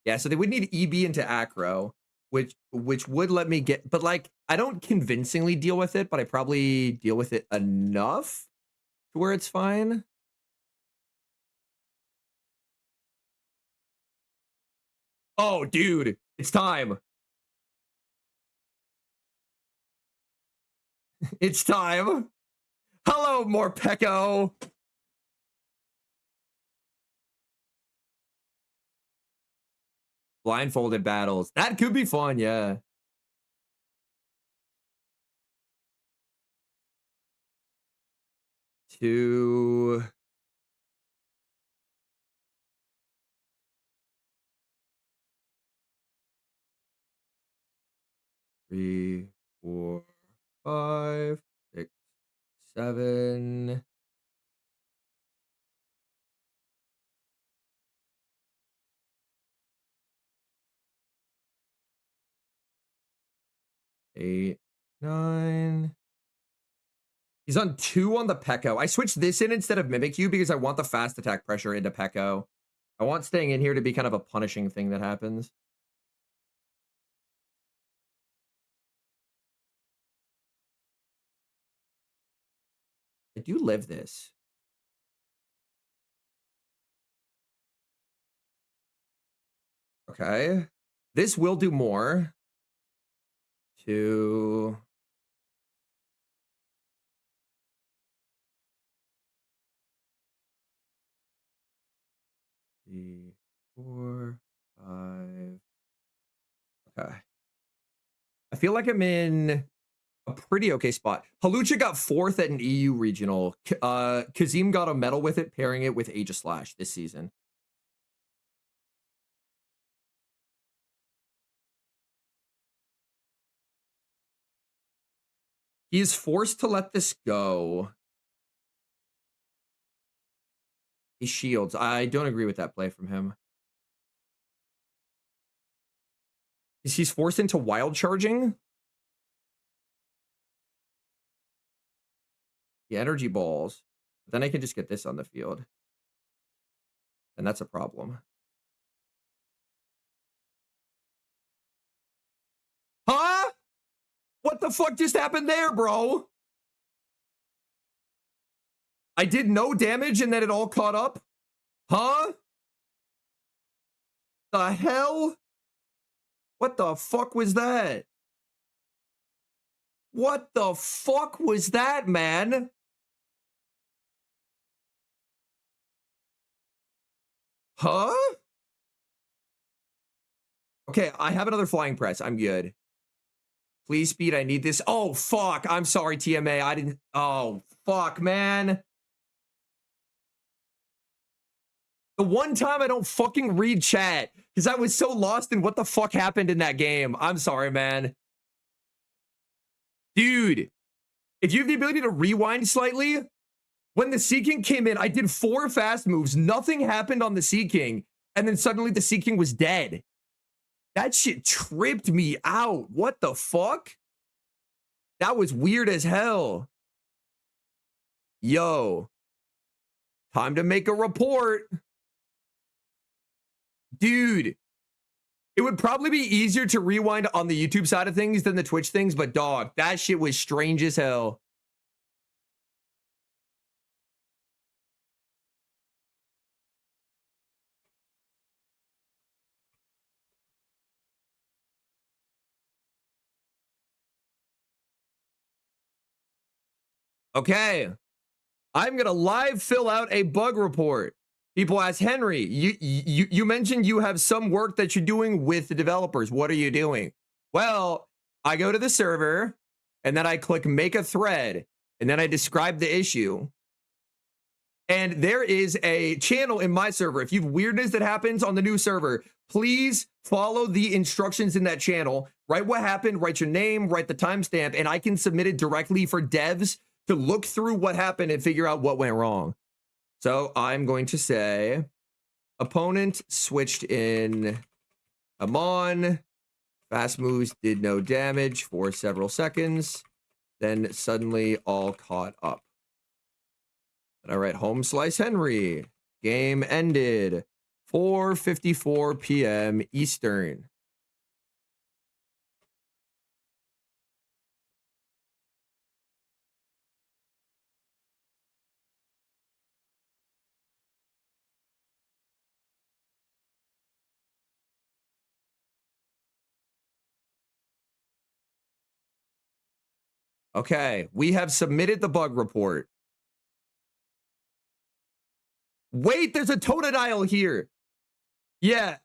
Yeah, so they would need EB into Acro, which would let me get, but like, I don't convincingly deal with it, but I probably deal with it enough to where it's fine. Oh, dude, it's time. It's time. Hello, Morpeko. Blindfolded battles. That could be fun, yeah. Two. Three, 4, 5, 6, 7. Eight, 9. He's on 2 on the Pekko. I switched this in instead of Mimikyu because I want the fast attack pressure into Pekko. I want staying in here to be kind of a punishing thing that happens. I do live this. Okay. This will do more. 2. 3, 4, 5. Okay. I feel like I'm in a pretty okay spot. Halucha got 4th at an EU regional. Kazim got a medal with it, pairing it with Aegislash this season. He is forced to let this go. He shields. I don't agree with that play from him. He's forced into wild charging. The energy balls. Then I can just get this on the field. And that's a problem. Huh? What the fuck just happened there, bro? I did no damage and then it all caught up? Huh? The hell? What the fuck was that? What the fuck was that, man? Huh? Okay, I have another flying press. I'm good. Please speed. I need this. Oh, fuck. I'm sorry, TMA. I didn't. Oh, fuck, man. The one time I don't fucking read chat because I was so lost in what the fuck happened in that game. I'm sorry, man. Dude, if you have the ability to rewind slightly, when the Sea King came in, I did 4 fast moves. Nothing happened on the Sea King. And then suddenly the Sea King was dead. That shit tripped me out. What the fuck? That was weird as hell. Yo. Time to make a report. Dude. It would probably be easier to rewind on the YouTube side of things than the Twitch things, but dog, that shit was strange as hell. Okay. I'm going to live fill out a bug report. People ask, Henry, you mentioned you have some work that you're doing with the developers. What are you doing? Well, I go to the server and then I click make a thread and then I describe the issue. And there is a channel in my server. If you have weirdness that happens on the new server, please follow the instructions in that channel. Write what happened, write your name, write the timestamp, and I can submit it directly for devs to look through what happened and figure out what went wrong. So I'm going to say, opponent switched in Amon. Fast moves did no damage for several seconds. Then suddenly all caught up. And I write home slice Henry. Game ended 4:54 p.m. Eastern. Okay, we have submitted the bug report. Wait, there's a Totodile here. Yeah,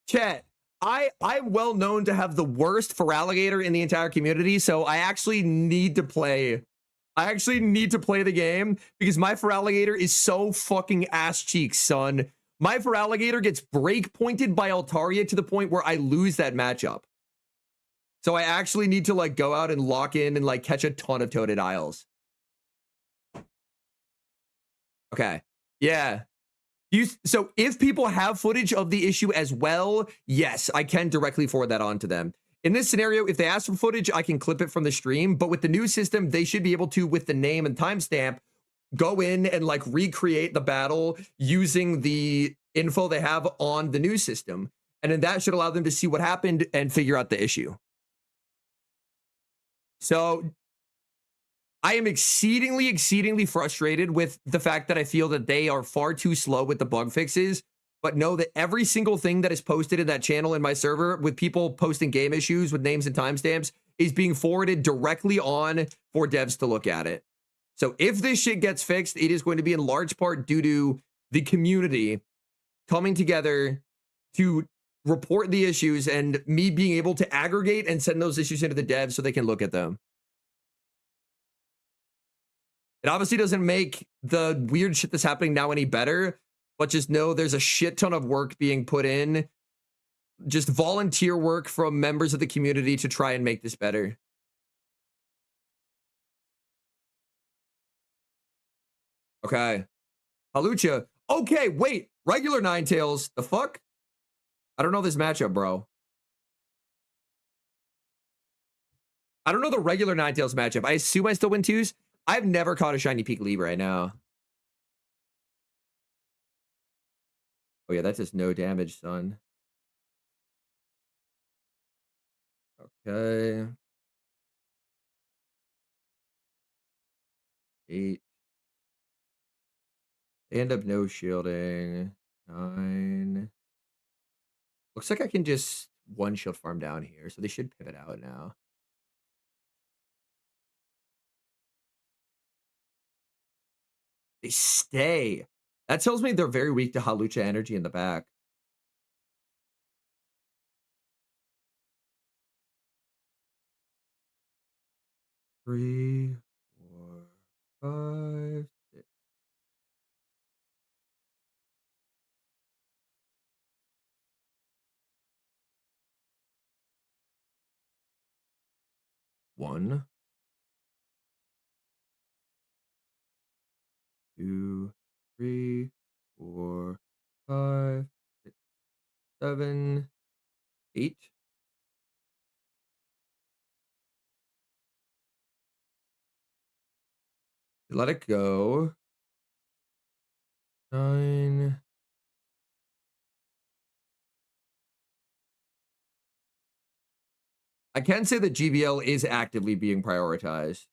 chat. I'm well known to have the worst Feraligatr in the entire community, so I actually need to play. I actually need to play the game because my Feraligatr is so fucking ass cheeks, son. My Feraligatr gets break pointed by Altaria to the point where I lose that matchup. So I actually need to like go out and lock in and like catch a ton of toaded isles. Okay. Yeah. So if people have footage of the issue as well, yes, I can directly forward that on to them. In this scenario, if they ask for footage, I can clip it from the stream. But with the new system, they should be able to, with the name and timestamp, go in and like recreate the battle using the info they have on the new system. And then that should allow them to see what happened and figure out the issue. So I am exceedingly frustrated with the fact that I feel that they are far too slow with the bug fixes, but know that every single thing that is posted in that channel in my server with people posting game issues with names and timestamps is being forwarded directly on for devs to look at it. So if this shit gets fixed, it is going to be in large part due to the community coming together to report the issues and me being able to aggregate and send those issues into the devs so they can look at them. It obviously doesn't make the weird shit that's happening now any better, but just know there's a shit ton of work being put in, just volunteer work from members of the community to try and make this better. Okay. Hawlucha. Okay, wait. Regular Ninetales. The fuck? I don't know this matchup, bro. I don't know the regular Ninetales matchup. I assume I still win twos. I've never caught a shiny Pikalibre right now. Oh yeah, that's just no damage, son. Okay. 8. They end up no shielding. 9. Looks like I can just one shield farm down here, so they should pivot out now. They stay. That tells me they're very weak to Hawlucha energy in the back. Three, 4, 5, 6. One, 2, 3, 4, 5, 6, 7, 8. Let it go. 9. I can say that GBL is actively being prioritized.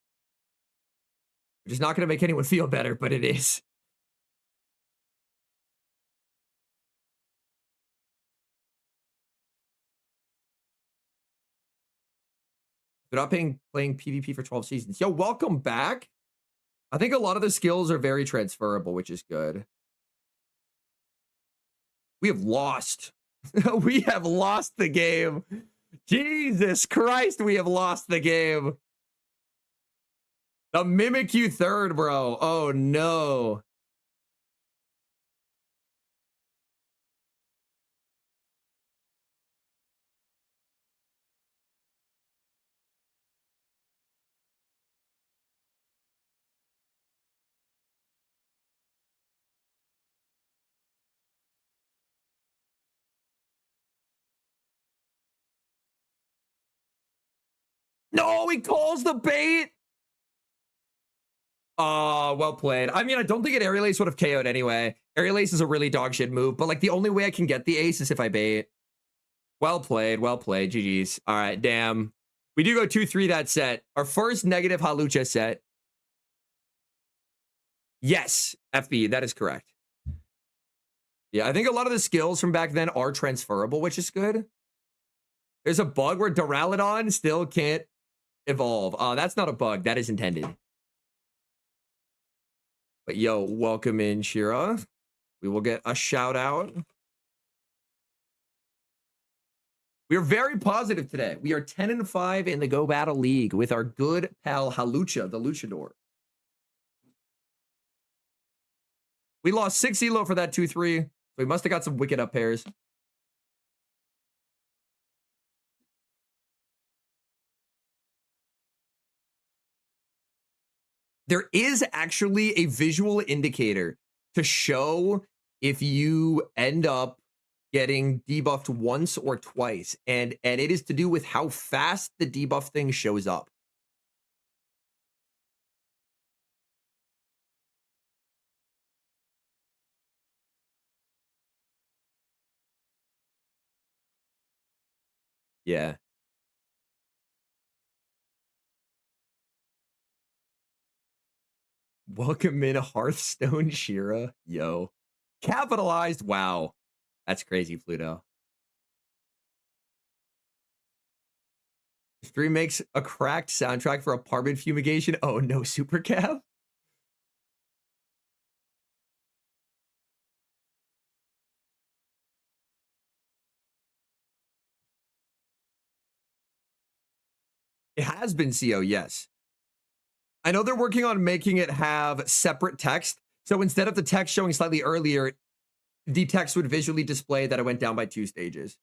Which is not going to make anyone feel better, but it is. They're not playing PvP for 12 seasons. Yo, welcome back. I think a lot of the skills are very transferable, which is good. We have lost. We have lost the game. Jesus Christ, we have lost the game. The Mimikyu third, bro. Oh, no. No, he calls the bait. Well played. I mean, I don't think an Aerial Ace would have KO'd anyway. Aerial Ace is a really dog shit move, but like the only way I can get the ace is if I bait. Well played. Well played. GG's. All right, damn. We do go 2-3 that set. Our first negative Hawlucha set. Yes, FB, that is correct. Yeah, I think a lot of the skills from back then are transferable, which is good. There's a bug where Duraludon still can't evolve. That's not a bug. That is intended. But yo, welcome in, Shira. We will get a shout out. We are very positive today. We are 10-5 in the Go Battle League with our good pal Hawlucha, the Luchador. We lost 6 elo for that 2-3. We must have got some wicked up pairs. There is actually a visual indicator to show if you end up getting debuffed once or twice, and it is to do with how fast the debuff thing shows up. Yeah. Welcome in Hearthstone Shira. Yo. Capitalized. Wow. That's crazy, Pluto. Stream makes a cracked soundtrack for apartment fumigation. Oh no, super cap. It has been CO, yes. I know they're working on making it have separate text. So instead of the text showing slightly earlier, the text would visually display that it went down by 2 stages.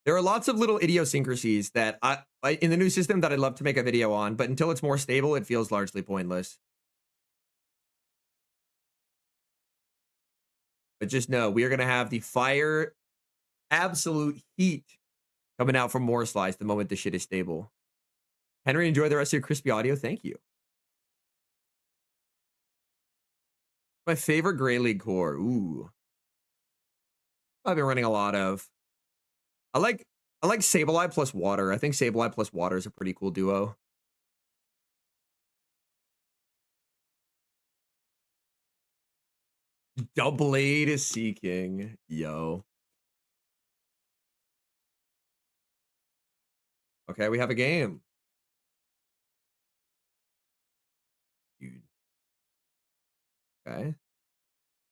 There are lots of little idiosyncrasies that I in the new system that I'd love to make a video on, but until it's more stable, it feels largely pointless. But just know we are going to have the fire absolute heat coming out from more slice the moment the shit is stable. Henry, enjoy the rest of your crispy audio. Thank you. My favorite Grey League core. Ooh. I've been running a lot of. I like Sableye plus Water. I think Sableye plus Water is a pretty cool duo. Doublade is Seeking. Yo. Okay, we have a game. Dude. Okay.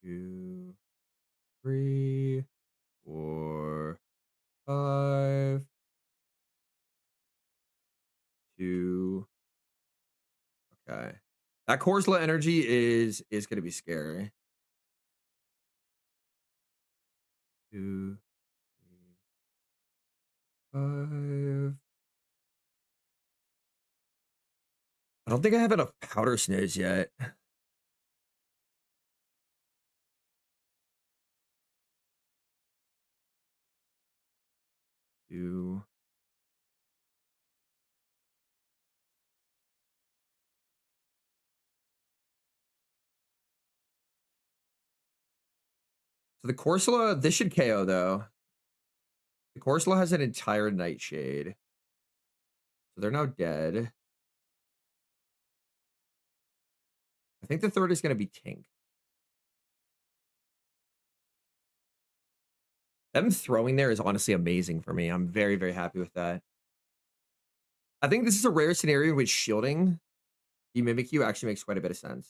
2, 3, 4, 5, 2. Okay. That Corsola energy is gonna be scary. 2, 3, 5. I don't think I have enough powder snows yet. Two. So the Corsola, this should KO though. The Corsola has an entire Nightshade. So they're now dead. I think the third is going to be Tink. Them throwing there is honestly amazing for me. I'm very, very happy with that. I think this is a rare scenario in which shielding the Mimikyu actually makes quite a bit of sense.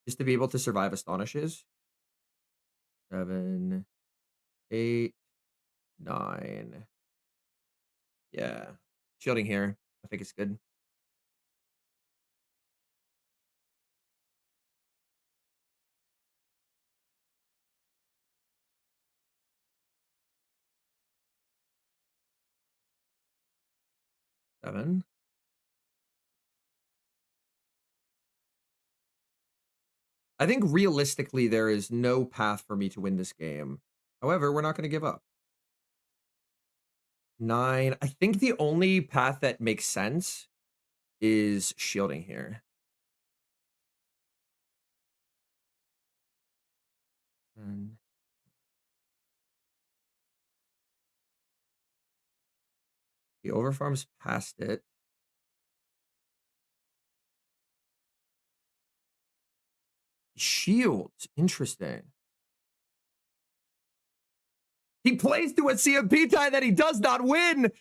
Just to be able to survive Astonishes. 7, 8, 9. Yeah. Shielding here. I think it's good. Seven. I think realistically, there is no path for me to win this game. However, we're not going to give up. 9. I think the only path that makes sense is shielding here. And the overfarm's past it. Shields. Interesting. He plays to a CMP tie that he does not win.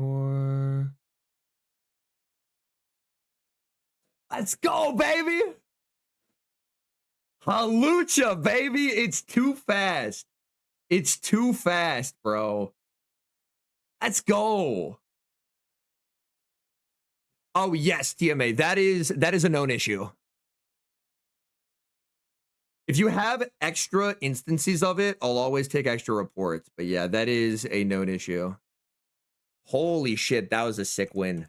Or let's go, baby. Halucha, baby. It's too fast. It's too fast, bro. Let's go. Oh, yes, TMA. That is a known issue. If you have extra instances of it, I'll always take extra reports. But yeah, that is a known issue. Holy shit, that was a sick win.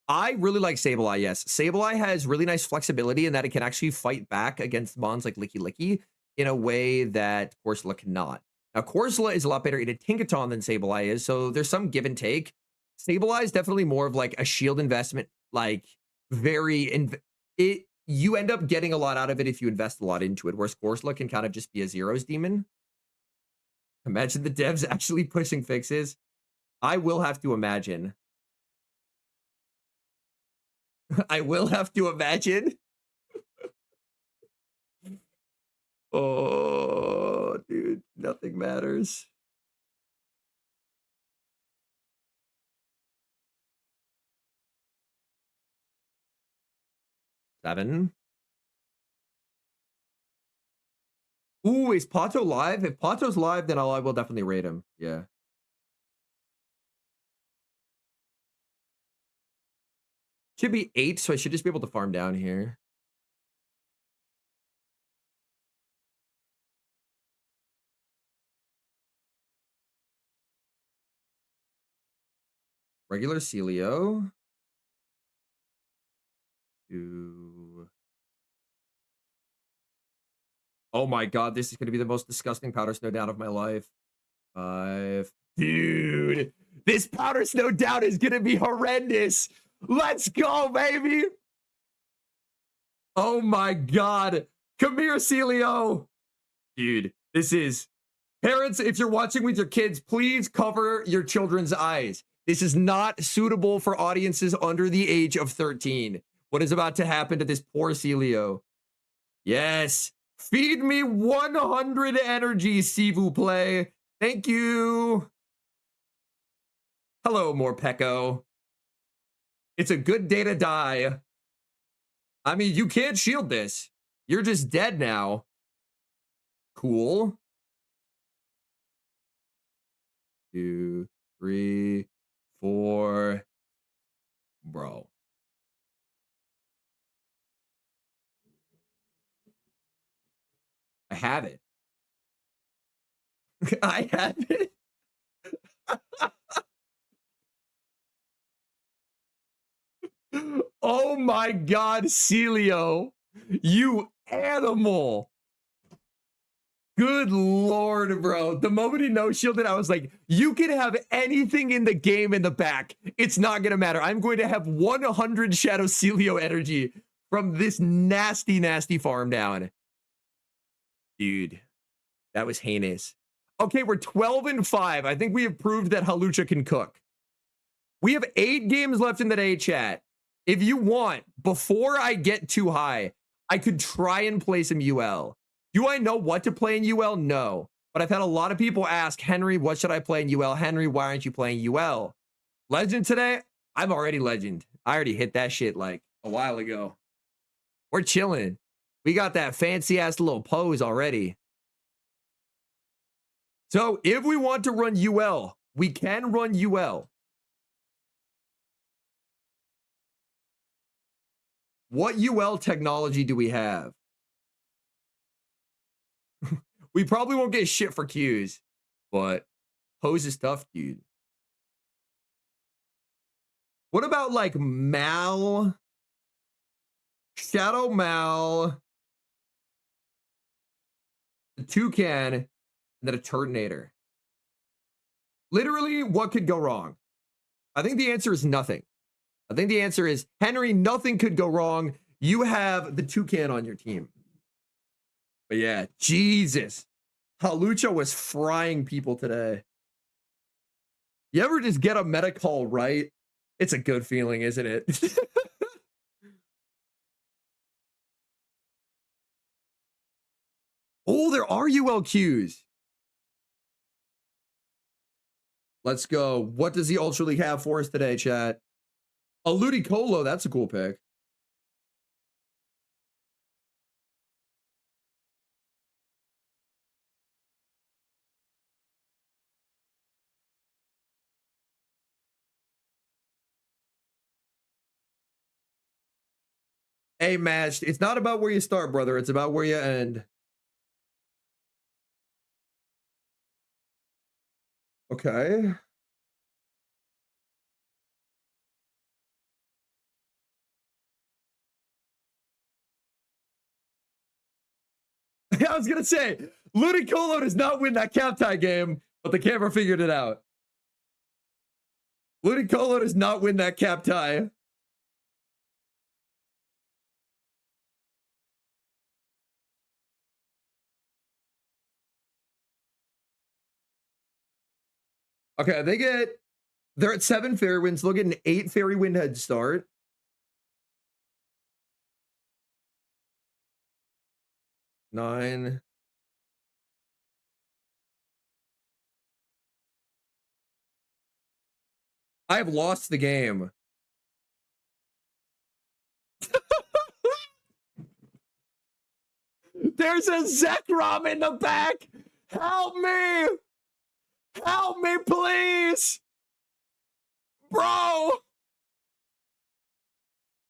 I really like Sableye, yes. Sableye has really nice flexibility in that it can actually fight back against mons like Licky Licky in a way that Corsola cannot. Now, Corsola is a lot better in a Tinkaton than Sableye is, so there's some give and take. Sableye is definitely more of like a shield investment, like you end up getting a lot out of it if you invest a lot into it, whereas Corsola can kind of just be a zeros demon. Imagine the devs actually pushing fixes. I will have to imagine. I will have to imagine. Oh, dude, nothing matters. Seven. Ooh, is Pato live? If Pato's live, then I will definitely rate him. Yeah. Should be 8, so I should just be able to farm down here. Regular Celio. 2. Oh my god, this is going to be the most disgusting Powder Snow Down of my life. 5. Dude, this Powder Snow Down is going to be horrendous. Let's go, baby. Oh my god. Come here, Celio. Dude, this is... Parents, if you're watching with your kids, please cover your children's eyes. This is not suitable for audiences under the age of 13. What is about to happen to this poor Celio? Yes. Feed me 100 energy, s'il vous plaît. Thank you. Hello, Morpeko. It's a good day to die. I mean, you can't shield this. You're just dead now. Cool. 2, 3, 4. Bro. I have it. I have it. Oh my god, Celio. You animal. Good lord, bro. The moment he no-shielded, I was like, you can have anything in the game in the back. It's not going to matter. I'm going to have 100 Shadow Celio energy from this nasty, nasty farm down. Dude, that was heinous. Okay, we're 12-5. I think we have proved that Halucha can cook. We have 8 games left in the day, chat. If you want, before I get too high, I could try and play some UL. Do I know what to play in UL? No. But I've had a lot of people ask, Henry, what should I play in UL? Henry, why aren't you playing UL? Legend today? I'm already Legend. I already hit that shit like a while ago. We're chilling. We got that fancy ass little pose already. So if we want to run UL, we can run UL. What UL technology do we have? We probably won't get shit for Qs, but pose is tough, dude. What about like Mal, Shadow Mal, the Toucan, and then a Turtonator? Literally, what could go wrong? I think the answer is nothing. I think the answer is, Henry, nothing could go wrong. You have the Toucan on your team. But yeah, Jesus. Halucha was frying people today. You ever just get a meta call right? It's a good feeling, isn't it? Oh, there are ULQs. Let's go. What does the Ultra League have for us today, chat? A Ludicolo, that's a cool pick. Hey, Match, it's not about where you start, brother. It's about where you end. Okay. I was gonna say, Ludicolo does not win that cap tie game, but the camera figured it out. Ludicolo does not win that cap tie. Okay, they're at 7 fairy wins. They'll get an 8 fairy win head start. Nine. I have lost the game. There's a Zekrom in the back. Help me. Help me, please. Bro.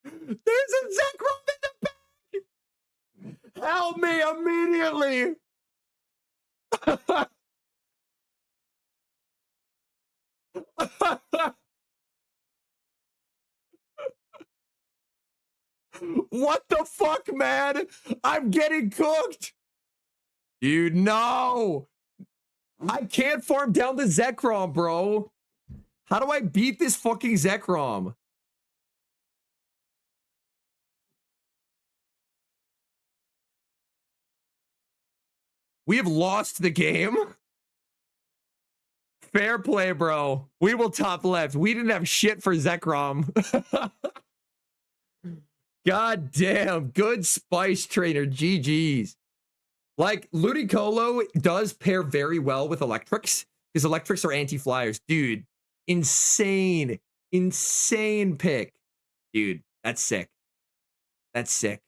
There's a Zekrom in the back. Help me immediately. What the fuck, man? I'm getting cooked. Dude, no. I can't farm down the Zekrom, bro. How do I beat this fucking Zekrom? We have lost the game. Fair play, bro. We will top left. We didn't have shit for Zekrom. God damn. Good Spice Trainer. GG's. Like, Ludicolo does pair very well with Electrics, because Electrics are anti-flyers. Dude, insane. Insane pick. Dude, that's sick. That's sick.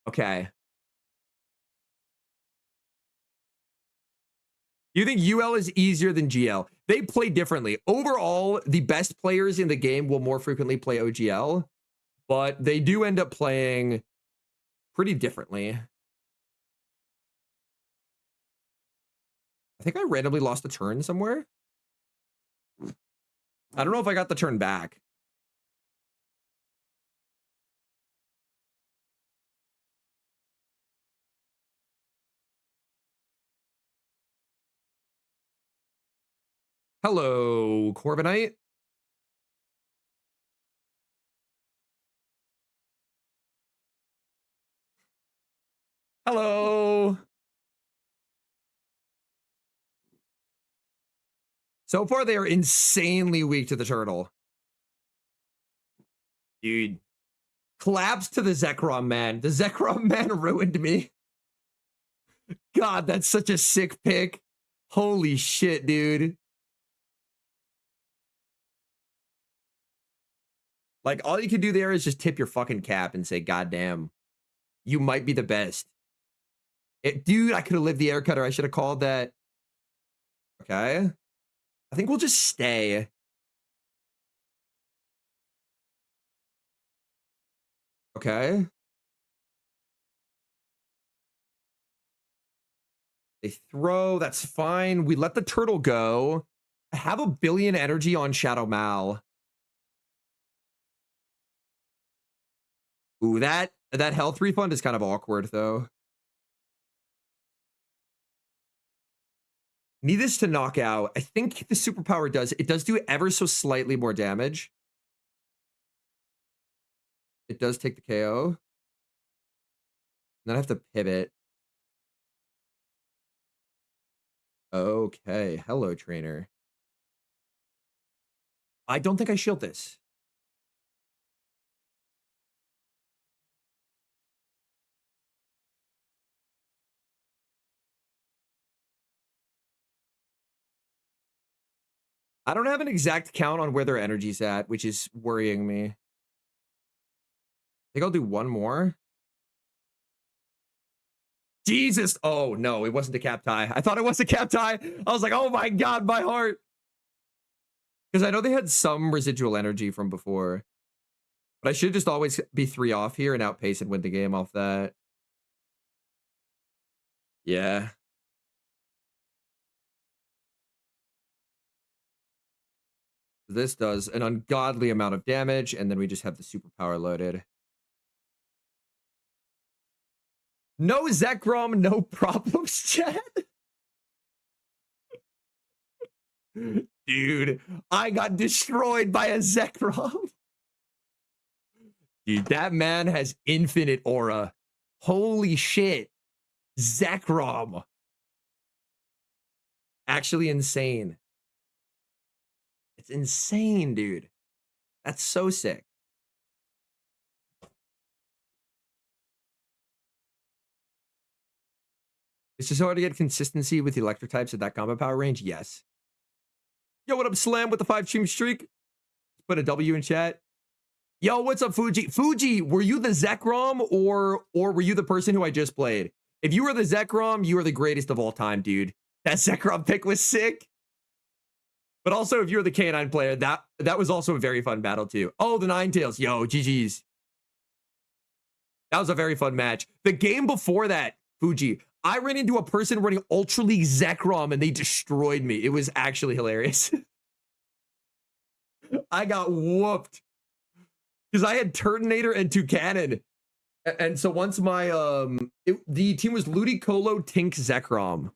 Okay. You think UL is easier than GL? They play differently. Overall, the best players in the game will more frequently play OGL, but they do end up playing pretty differently. I think I randomly lost a turn somewhere. I don't know if I got the turn back. Hello, Corviknight. Hello. So far, they are insanely weak to the turtle. Dude. Collapse to the Zekrom man. The Zekrom man ruined me. God, that's such a sick pick. Holy shit, dude. Like, all you can do there is just tip your fucking cap and say, God damn, you might be the best. Dude, I could have lived the air cutter. I should have called that. Okay. I think we'll just stay. Okay. They throw. That's fine. We let the turtle go. I have a billion energy on Shadow Mal. Ooh, that health refund is kind of awkward, though. Need this to knock out. I think the superpower does. It does do ever so slightly more damage. It does take the KO. Then I have to pivot. Okay. Hello, trainer. I don't think I shield this. I don't have an exact count on where their energy's at, which is worrying me. I think I'll do one more. Jesus. Oh, no, it wasn't a cap tie. I thought it was a cap tie. I was like, oh my God, my heart. Because I know they had some residual energy from before. But I should just always be 3 off here and outpace and win the game off that. Yeah. This does an ungodly amount of damage, and then we just have the superpower loaded. No Zekrom, no problems, chat. Dude, I got destroyed by a Zekrom. Dude, that man has infinite aura. Holy shit. Zekrom. Actually insane. It's insane, dude. That's so sick. It's just hard to get consistency with the electric types at that combo power range. Yes. Yo, what up, Slam with the 5-stream streak? Put a W in chat. Yo, what's up, Fuji? Fuji, were you the Zekrom or were you the person who I just played? If you were the Zekrom, you are the greatest of all time, dude. That Zekrom pick was sick. But also, if you're the K9 player, that was also a very fun battle, too. Oh, the Ninetales. Yo, GG's. That was a very fun match. The game before that, Fuji, I ran into a person running Ultra League Zekrom, and they destroyed me. It was actually hilarious. I got whooped. Because I had Turtonator and Toucanon. And so once my, the team was Ludicolo, Tink, Zekrom.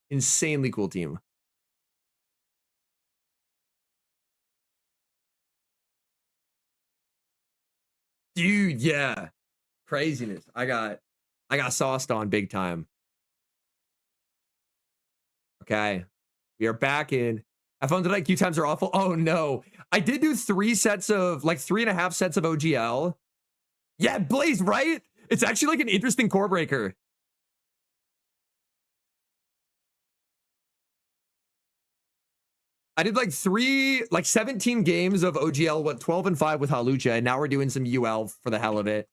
Insanely cool team. Dude, yeah. Craziness. I got sauced on big time. Okay. We are back in. Have fun tonight. Queue times are awful. Oh no. I did do 3 sets of, like 3.5 sets of OGL. Yeah, Blaze, right? It's actually like an interesting core breaker. I did like 17 games of OGL, what, 12 and 5 with Halucha, and now we're doing some UL for the hell of it.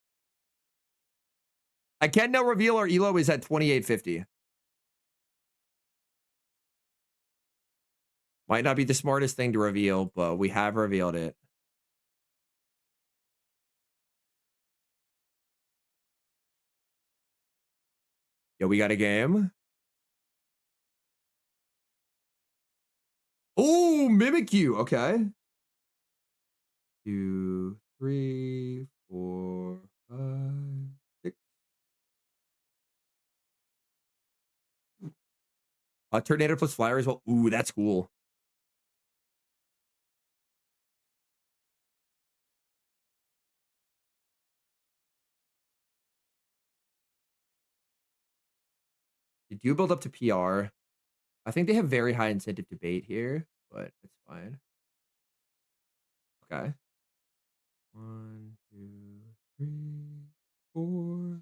I can now reveal our ELO is at 2850. Might not be the smartest thing to reveal, but we have revealed it. Yo, we got a game. Oh, Mimikyu. Okay. 2, 3, 4, 5, 6. Tornado plus flyer as well. Ooh, that's cool. They do build up to PR. I think they have very high incentive to bait here, but it's fine. Okay. 1, 2, 3, 4.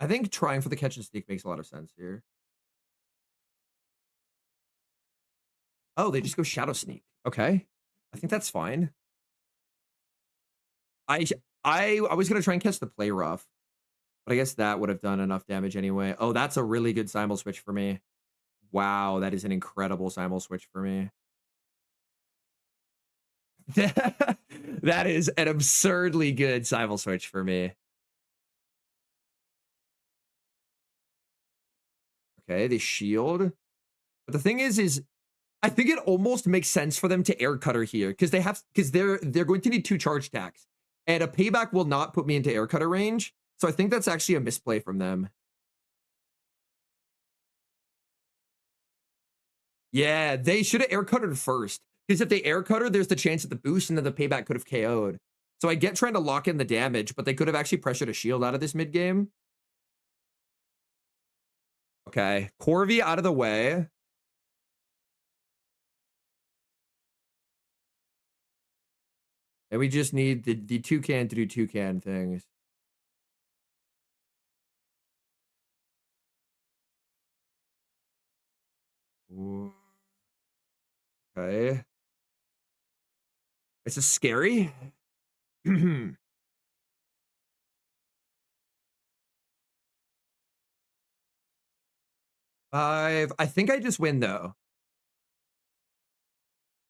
I think trying for the catch and sneak makes a lot of sense here. Oh, they just go Shadow Sneak. Okay. I think that's fine. I was going to try and catch the play rough, but I guess that would have done enough damage anyway. Oh, that's a really good Simul switch for me. Wow, that is an incredible Simul switch for me. That is an absurdly good Simul switch for me. Okay, they shield. But the thing is I think it almost makes sense for them to air cutter here because they're going to need 2 charge attacks. And a payback will not put me into air cutter range. So I think that's actually a misplay from them. Yeah, they should have air cuttered first. Because if they air cutter, there's the chance that the boost and then the payback could have KO'd. So I get trying to lock in the damage, but they could have actually pressured a shield out of this mid game. Okay, Corvi out of the way. And we just need the Toucan to do Toucan things. Ooh. Okay. This is scary. 5. I think I just win though.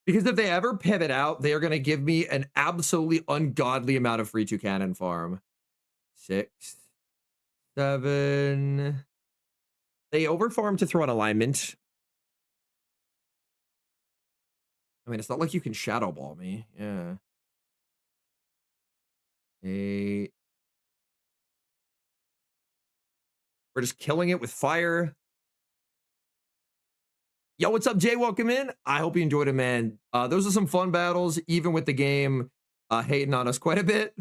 Because if they ever pivot out, they are going to give me an absolutely ungodly amount of free 2 cannon farm. 6, 7. They overfarm to throw an alignment. I mean, it's not like you can shadow ball me. Yeah. 8. We're just killing it with fire. Yo, what's up, Jay? Welcome in. I hope you enjoyed it, man. Those are some fun battles, even with the game hating on us quite a bit.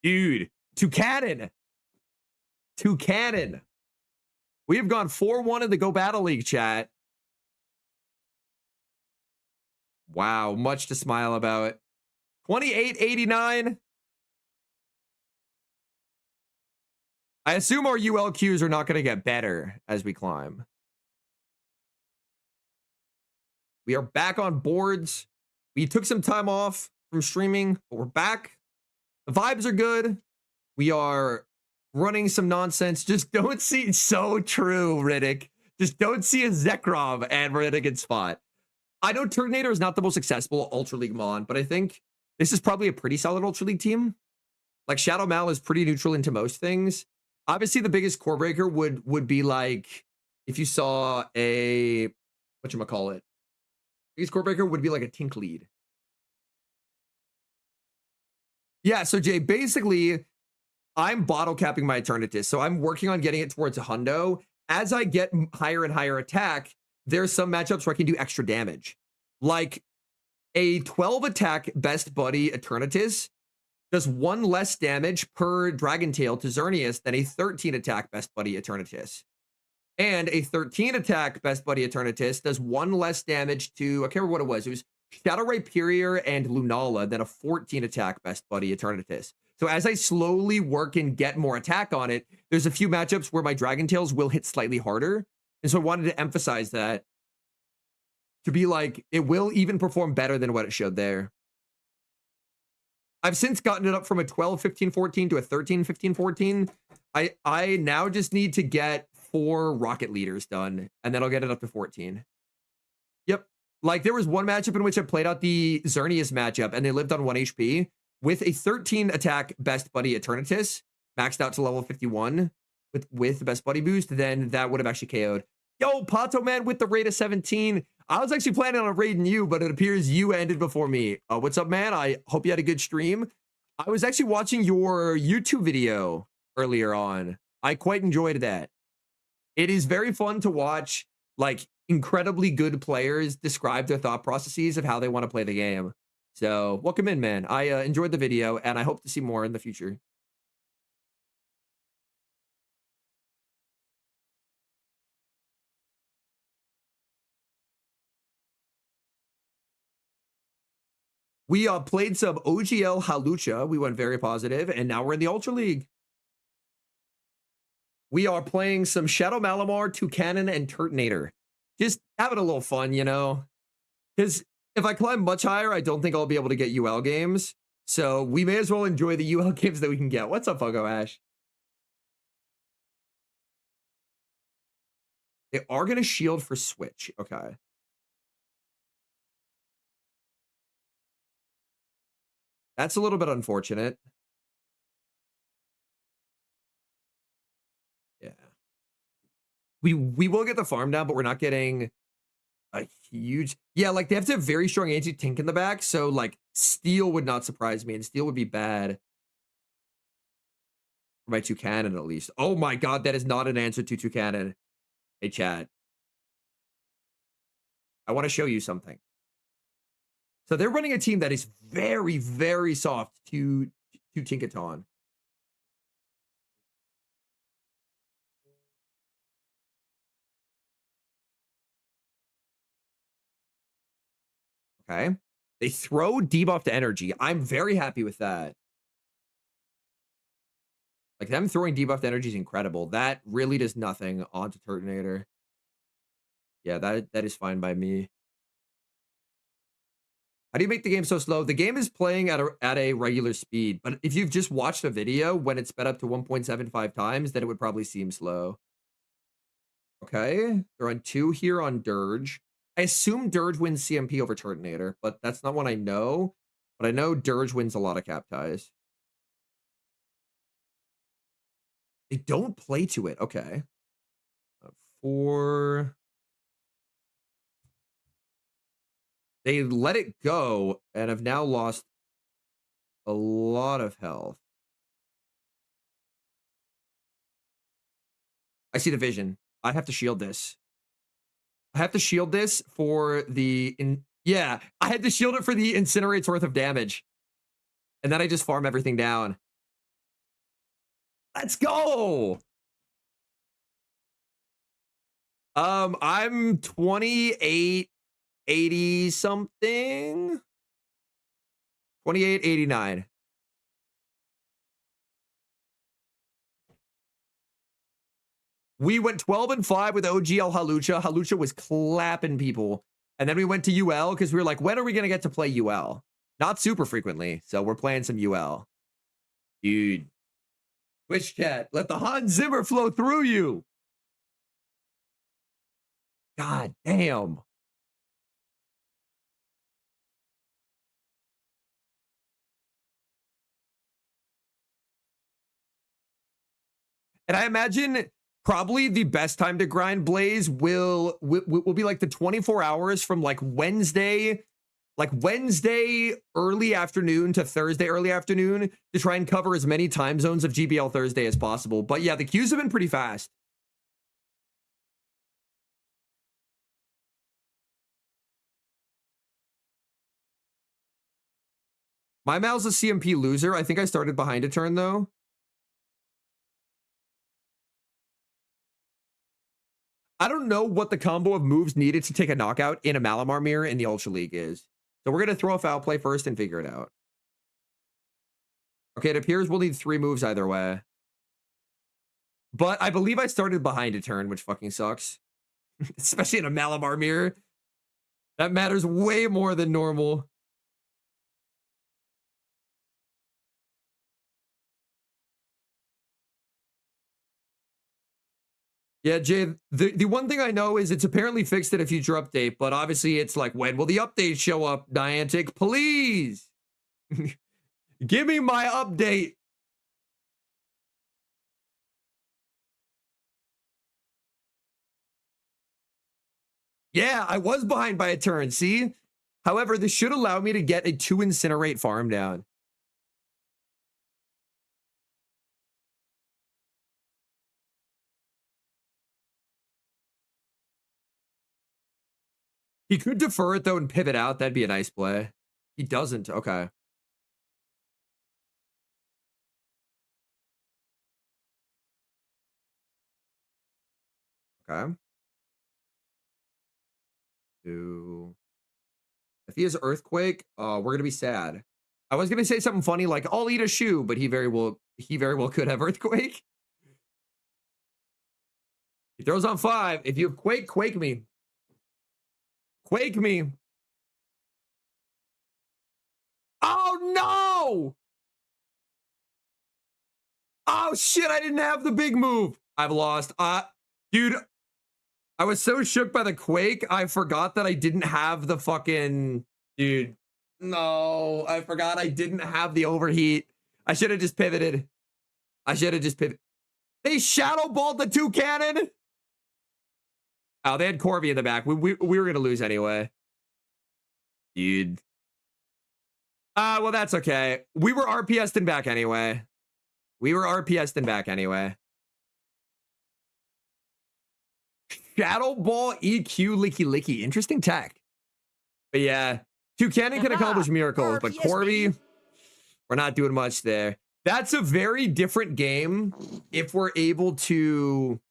Dude, 2 cannon. 2 cannon. We have gone 4-1 in the Go Battle League chat. Wow, much to smile about. 2889. I assume our ULQs are not going to get better as we climb. We are back on boards. We took some time off from streaming, but we're back. The vibes are good. We are running some nonsense. Just don't see, so true, Riddick. Just don't see a Zekrom and we're in a good spot. I know Turtonator is not the most accessible Ultra League Mon, but I think this is probably a pretty solid Ultra League team. Like Shadow Mal is pretty neutral into most things. Obviously, the biggest core breaker would be like if you saw a whatchamacallit. Biggest core breaker would be like a Tink lead. Yeah, so Jay, basically, I'm bottle capping my Eternatus. So I'm working on getting it towards a hundo. As I get higher and higher attack, there's some matchups where I can do extra damage. Like a 12 attack best buddy Eternatus does 1 less damage per Dragon Tail to Xerneas than a 13 attack best buddy Eternatus. And a 13 attack best buddy Eternatus does 1 less damage to, I can't remember what it was. It was Shadow Rhyperior and Lunala than a 14 attack best buddy Eternatus. So as I slowly work and get more attack on it, there's a few matchups where my Dragon Tails will hit slightly harder. And so I wanted to emphasize that to be like, it will even perform better than what it showed there. I've since gotten it up from a 12, 15, 14 to a 13, 15, 14. I now just need to get 4 rocket leaders done, and then I'll get it up to 14. Yep. Like, there was one matchup in which I played out the Xerneas matchup, and they lived on 1 HP with a 13 attack best buddy Eternatus, maxed out to level 51 with the best buddy boost, then that would have actually KO'd. Yo, Pato Man with the raid of 17. I was actually planning on raiding you, but it appears you ended before me. What's up, man? I hope you had a good stream. I was actually watching your YouTube video earlier on. I quite enjoyed that. It is very fun to watch, like, incredibly good players describe their thought processes of how they want to play the game. So, welcome in, man. I enjoyed the video, and I hope to see more in the future. We played some OGL Halucha. We went very positive, and now we're in the Ultra League. We are playing some Shadow Malamar, Toucanon, and Turtonator. Just having a little fun, you know? Because if I climb much higher, I don't think I'll be able to get UL games. So we may as well enjoy the UL games that we can get. What's up, Fungo Ash? They are going to shield for Switch. Okay. That's a little bit unfortunate. Yeah. We will get the farm down, but we're not getting a huge... Yeah, like, they have to have very strong anti-Tink in the back, so, like, Steel would not surprise me, and Steel would be bad. For my Toucanon, at least. Oh my god, that is not an answer to Toucanon. Hey, chat. I want to show you something. So they're running a team that is very, very soft to Tinkaton. Okay. They throw debuffed energy. I'm very happy with that. Like, them throwing debuffed energy is incredible. That really does nothing onto Turtonator. Yeah, that is fine by me. How do you make the game so slow? The game is playing at a regular speed, but if you've just watched a video when it's sped up to 1.75 times, then it would probably seem slow. Okay, they're on 2 here on Dirge. I assume Dirge wins CMP over Turtonator, but that's not one I know. But I know Dirge wins a lot of cap ties. They don't play to it. Okay. 4. They let it go and have now lost a lot of health. I see the vision. I have to shield this. I have to shield this for the... Yeah, I had to shield it for the Incinerate's worth of damage. And then I just farm everything down. Let's go! I'm 2880 something. 2889. We went 12-5 with OGL Halucha. Halucha was clapping people. And then we went to UL because we were like, when are we going to get to play UL? Not super frequently. So we're playing some UL. Dude. Twitch chat, let the Hans Zimmer flow through you. God damn. And I imagine probably the best time to grind Blaze will be like the 24 hours from like Wednesday early afternoon to Thursday early afternoon to try and cover as many time zones of GBL Thursday as possible. But yeah, the queues have been pretty fast. My Mal's a CMP loser. I think I started behind a turn though. I don't know what the combo of moves needed to take a knockout in a Malamar mirror in the Ultra League is. So we're going to throw a foul play first and figure it out. Okay, it appears we'll need 3 moves either way. But I believe I started behind a turn, which fucking sucks. Especially in a Malamar mirror. That matters way more than normal. Yeah, Jay, the one thing I know is it's apparently fixed in a future update, but obviously it's like, when will the update show up, Niantic? Please! Give me my update! Yeah, I was behind by a turn, see? However, this should allow me to get a 2 Incinerate farm down. He could defer it, though, and pivot out. That'd be a nice play. He doesn't. Okay. Okay. 2. If he has Earthquake, we're going to be sad. I was going to say something funny like, I'll eat a shoe, but he very well could have Earthquake. He throws on 5. If you have Quake, Quake me. Quake me. Oh, no! Oh, shit, I didn't have the big move. I've lost. Dude, I was so shook by the Quake, I forgot that I didn't have the fucking... Dude, no, I forgot I didn't have the overheat. I should have just pivoted. They shadow balled the 2 cannon. Oh, they had Corvi in the back. We were going to lose anyway. Dude. Well, that's okay. We were RPS'd and back anyway. Shadow Ball EQ Licky Licky. Interesting tech. But yeah, 2 cannon can accomplish miracles, but Corvi, we're not doing much there. That's a very different game if we're able to...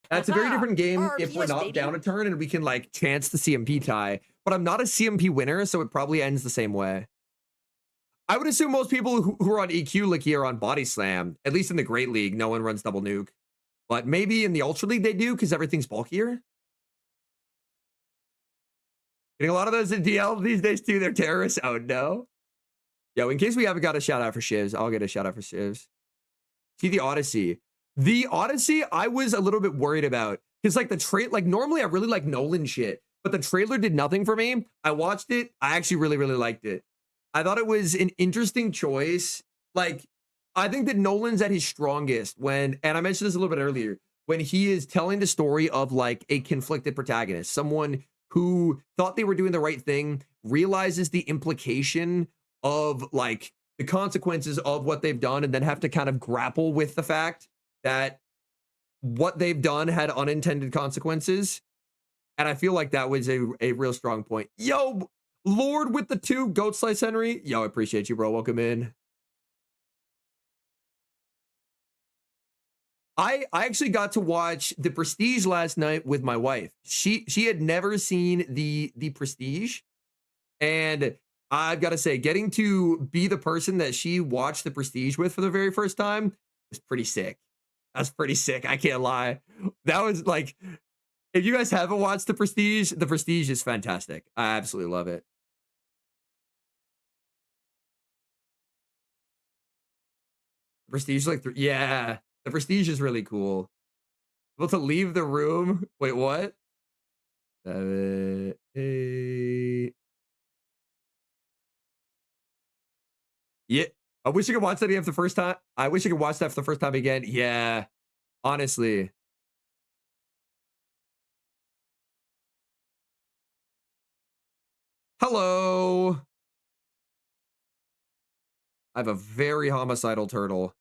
That's a very different game if we're not down a turn and we can, like, chance the CMP tie. But I'm not a CMP winner, so it probably ends the same way. I would assume most people who are on EQ Licky are on Body Slam. At least in the Great League, no one runs Double Nuke. But maybe in the Ultra League they do because everything's bulkier. Getting a lot of those in DL these days too. They're terrorists. Oh no. Yo, in case we haven't got a shout out for Shivs, I'll get a shout out for Shivs. See the Odyssey. The Odyssey I was a little bit worried about because like the trait, like normally I really like Nolan shit, but the trailer did nothing for me. I watched it. I actually really, really liked it. I thought it was an interesting choice. Like, I think that Nolan's at his strongest when, and I mentioned this a little bit earlier, when he is telling the story of like a conflicted protagonist, someone who thought they were doing the right thing, realizes the implication of like the consequences of what they've done, and then have to kind of grapple with the fact that what they've done had unintended consequences. And I feel like that was a real strong point. Yo, Lord with the 2, Goat Slice Henry. Yo, I appreciate you, bro. Welcome in. I actually got to watch The Prestige last night with my wife. She had never seen the Prestige, and I've got to say, getting to be the person that she watched The Prestige with for the very first time was pretty sick. That's pretty sick. I can't lie. That was like, if you guys haven't watched The Prestige is fantastic. I absolutely love it. Prestige, like, yeah, The Prestige is really cool. Able to leave the room. Wait, what? 7, 8. Yeah. I wish I could watch that again for the first time. I wish I could watch that for the first time again. Yeah. Honestly. Hello. I have a very homicidal turtle.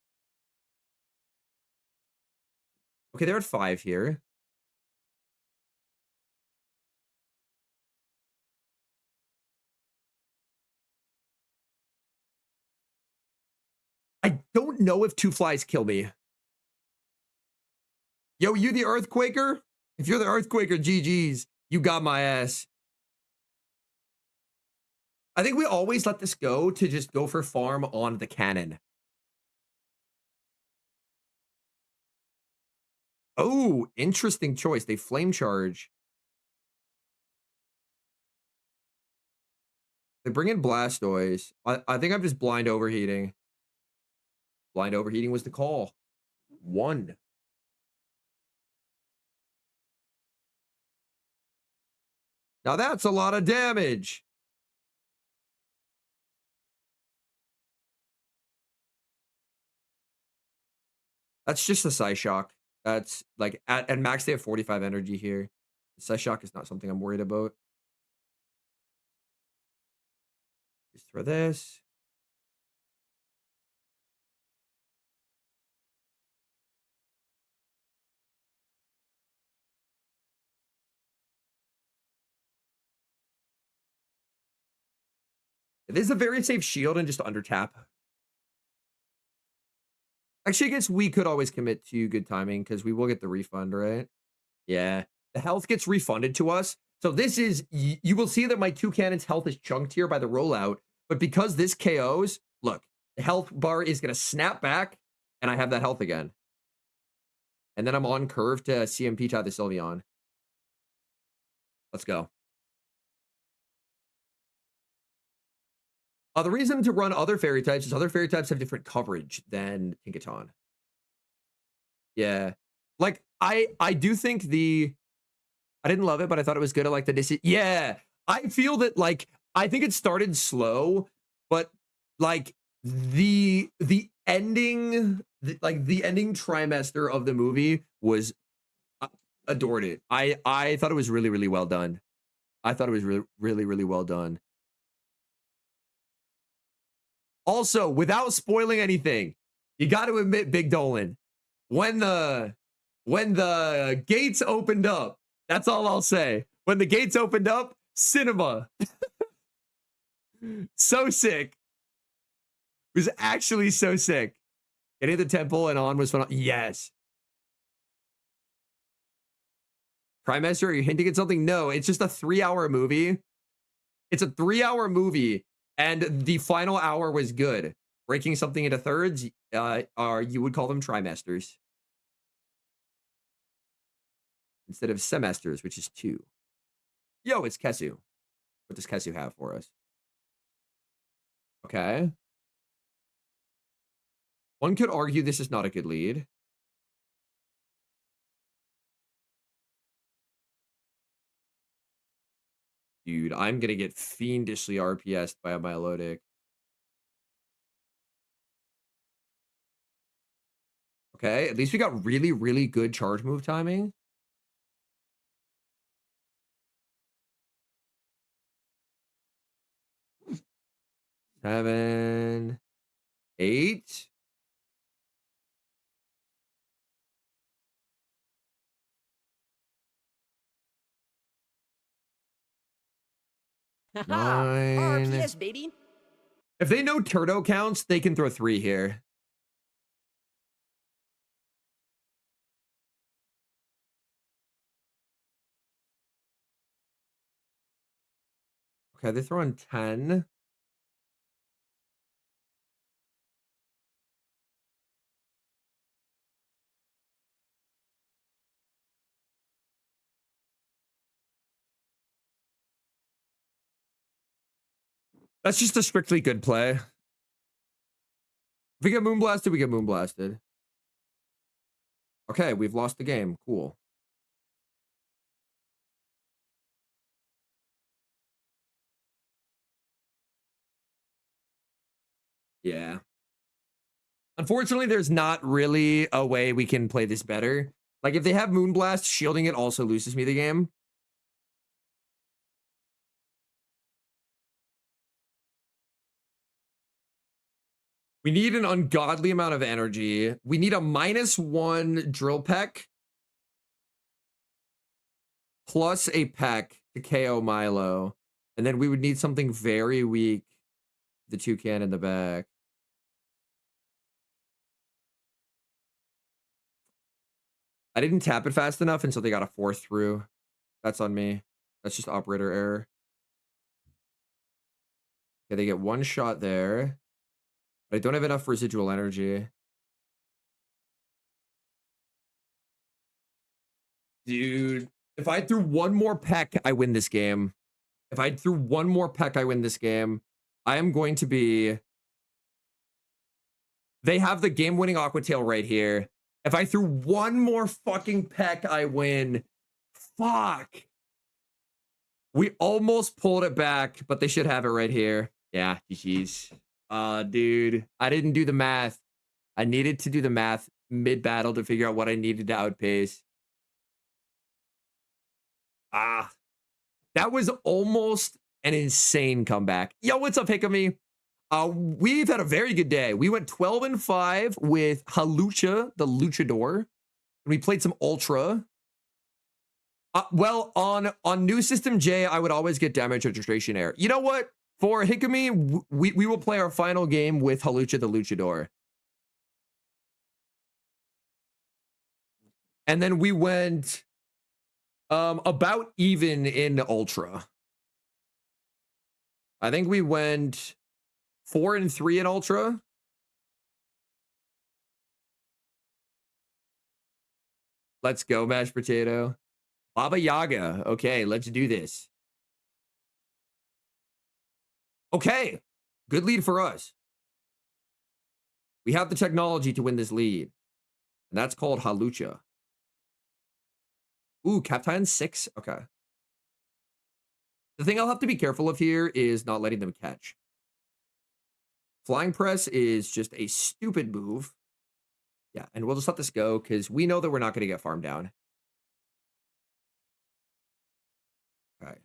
Okay, they're at 5 here. I don't know if 2 flies kill me. Yo, you the Earthquaker? If you're the Earthquaker, GG's. You got my ass. I think we always let this go to just go for farm on the cannon. Oh, interesting choice. They flame charge. They bring in Blastoise. I think I'm just blind overheating. Blind overheating was the call. 1. Now that's a lot of damage. That's just a Psyshock. That's like at max they have 45 energy here. Psyshock is not something I'm worried about. Just throw this. This is a very safe shield and just under tap. Actually, I guess we could always commit to good timing because we will get the refund, right? Yeah. The health gets refunded to us. So this is, you will see that my 2 cannons health is chunked here by the rollout. But because this KOs, look, the health bar is going to snap back and I have that health again. And then I'm on curve to CMP tie the Sylveon. Let's go. The reason to run other fairy types is other fairy types have different coverage than Tinkaton. Yeah. Like, I do think I didn't love it, but I thought it was good. I like the yeah. I feel that, like, I think it started slow, but like the ending, the ending trimester of the movie was adored it. I thought it was really, really well done. I thought it was really, really, really well done. Also, without spoiling anything, you got to admit, Big Dolan, when the gates opened up, that's all I'll say. When the gates opened up, cinema. So sick. It was actually so sick. Getting the temple and on was fun. Yes. Trimester, are you hinting at something? No, it's just a 3-hour movie. It's a 3-hour movie, and the final hour was good. Breaking something into thirds, are you would call them trimesters instead of semesters, which is 2. Yo, it's Kesu. What does Kesu have for us? Okay. One could argue this is not a good lead. Dude, I'm gonna get fiendishly RPS'd by a Milotic. Okay, at least we got really, really good charge move timing. Seven, 8. Nine.
RPS, baby.
If they know Turtle counts, they can throw 3 here. Okay, they're throwing 10. That's just a strictly good play. If we get Moonblasted, we get Moonblasted. Okay, we've lost the game. Cool. Yeah. Unfortunately, there's not really a way we can play this better. Like, if they have Moonblast, shielding it also loses me the game. We need an ungodly amount of energy. We need a -1 drill peck plus a peck to KO Milo. And then we would need something very weak. The Toucan in the back. I didn't tap it fast enough, and so they got a 4 through. That's on me. That's just operator error. Okay, they get 1 shot there. But I don't have enough residual energy. Dude, if I threw 1 more peck, I win this game. If I threw 1 more peck, I win this game. I am going to be... They have the game-winning Aqua Tail right here. If I threw 1 more fucking peck, I win. Fuck. We almost pulled it back, but they should have it right here. Yeah, GG's. Dude, I didn't do the math. I needed to do the math mid-battle to figure out what I needed to outpace. That was almost an insane comeback. Yo, what's up, Hikami? We've had a very good day. We went 12-5 with Hawlucha, the Luchador. And we played some Ultra. Well, on New System J, I would always get damage registration error. You know what? For Hikami, we will play our final game with Hawlucha, the Luchador. And then we went about even in Ultra. I think we went 4-3 in Ultra. Let's go, mashed potato. Baba Yaga. Okay, let's do this. Okay, good lead for us. We have the technology to win this lead. And that's called Hawlucha. Ooh, Captain 6. Okay. The thing I'll have to be careful of here is not letting them catch. Flying Press is just a stupid move. Yeah, and we'll just let this go because we know that we're not going to get farmed down. Okay.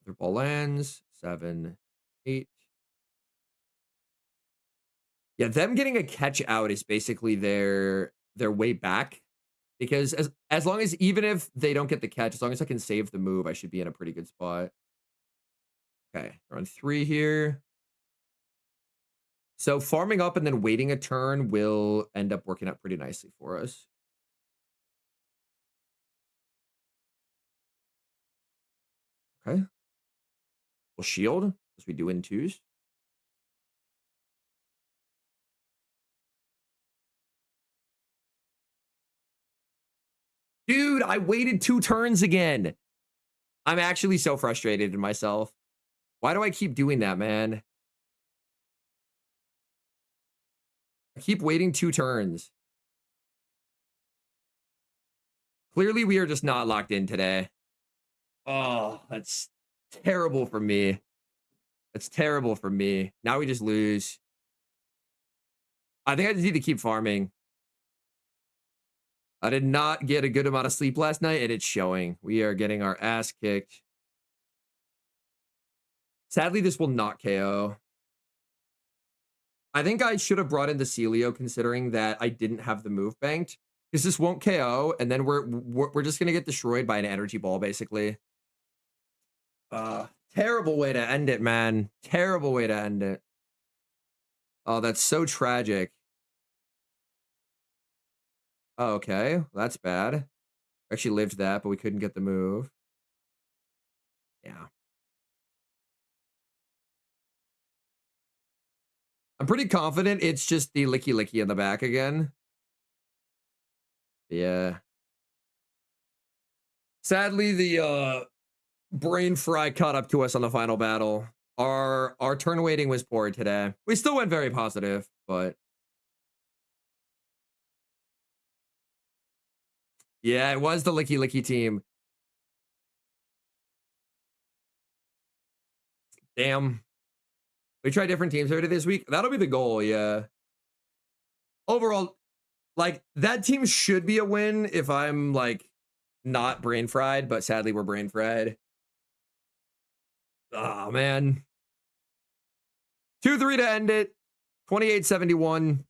Their ball lands. 7, 8. Yeah, them getting a catch out is basically their way back. Because as long as, even if they don't get the catch, as long as I can save the move, I should be in a pretty good spot. Okay, they're on 3 here. So farming up and then waiting a turn will end up working out pretty nicely for us. Okay. We'll shield, as we do in 2s. Dude, I waited 2 turns again. I'm actually so frustrated in myself. Why do I keep doing that, man? I keep waiting 2 turns. Clearly, we are just not locked in today. Oh, that's terrible for me. That's terrible for me. Now we just lose. I think I just need to keep farming. I did not get a good amount of sleep last night, and it's showing. We are getting our ass kicked. Sadly, this will not KO. I think I should have brought in the Celio, considering that I didn't have the move banked, because this won't KO, and then we're just gonna get destroyed by an energy ball, basically. Terrible way to end it, man. Terrible way to end it. Oh, that's so tragic. Oh, okay, that's bad. We actually lived that, but we couldn't get the move. Yeah. I'm pretty confident it's just the licky licky in the back again. Yeah. Sadly, the brain fry caught up to us on the final battle. Our turn waiting was poor today. We still went very positive, but yeah, it was the licky licky team. Damn. We try different teams already this week. That'll be the goal, yeah. Overall, like, that team should be a win if I'm, like, not brain fried, but sadly we're brain fried. Oh, man. 2-3 to end it. 28-71.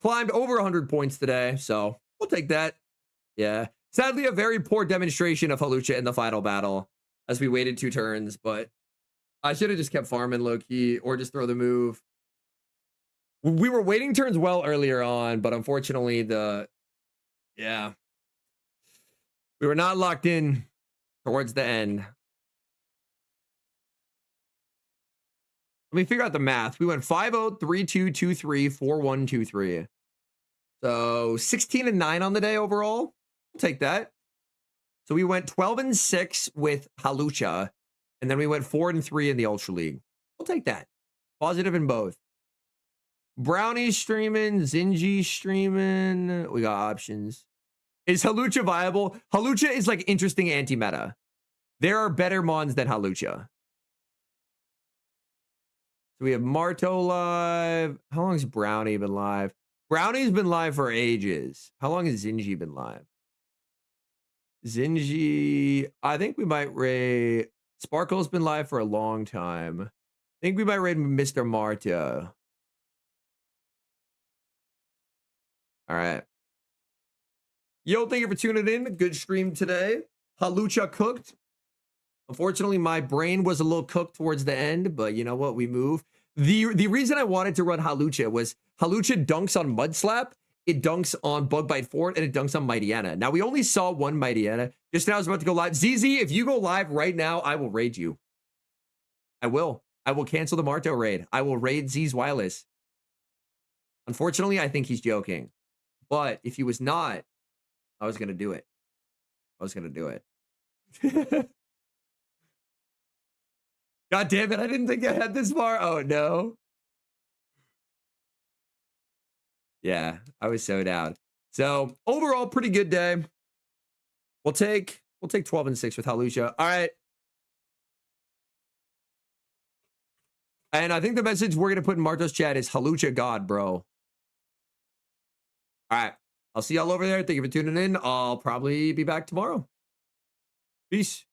Climbed over 100 points today, so we'll take that. Yeah. Sadly, a very poor demonstration of Hawlucha in the final battle as we waited 2 turns, but I should have just kept farming low-key or just throw the move. We were waiting turns well earlier on, but unfortunately yeah. We were not locked in towards the end. Let me figure out the math. We went 5-0, 3-2, 2-3, 4-1, 2-3. So 16-9 on the day overall. We'll take that. So we went 12-6 with Hawlucha, and then we went 4-3 in the Ultra League. We'll take that. Positive in both. Brownie streaming, Zinji streaming. We got options. Is Hawlucha viable? Hawlucha is like interesting anti-meta. There are better mons than Hawlucha. So we have Marto live. How long has Brownie been live? Brownie's been live for ages. How long has Zinji been live? Zinji, I think we might raid. Sparkle's been live for a long time. I think we might raid Mr. Marto. All right. Yo, thank you for tuning in. Good stream today. Hawlucha cooked. Unfortunately, my brain was a little cooked towards the end, but you know what? We move. The reason I wanted to run Hawlucha was Hawlucha dunks on Mud Slap, it dunks on Bug Bite Fort, and it dunks on Mightyena. Now, we only saw one Mightyena. Just now I was about to go live. ZZ, if you go live right now, I will raid you. I will. I will cancel the Marto raid. I will raid Z's Wireless. Unfortunately, I think he's joking. But if he was not, I was going to do it. I was going to do it. God damn it. I didn't think I had this far. Oh, no. Yeah, I was so down. So overall, pretty good day. We'll take 12-6 with Hawlucha. All right. And I think the message we're going to put in Marto's chat is Hawlucha God, bro. All right. I'll see y'all over there. Thank you for tuning in. I'll probably be back tomorrow. Peace.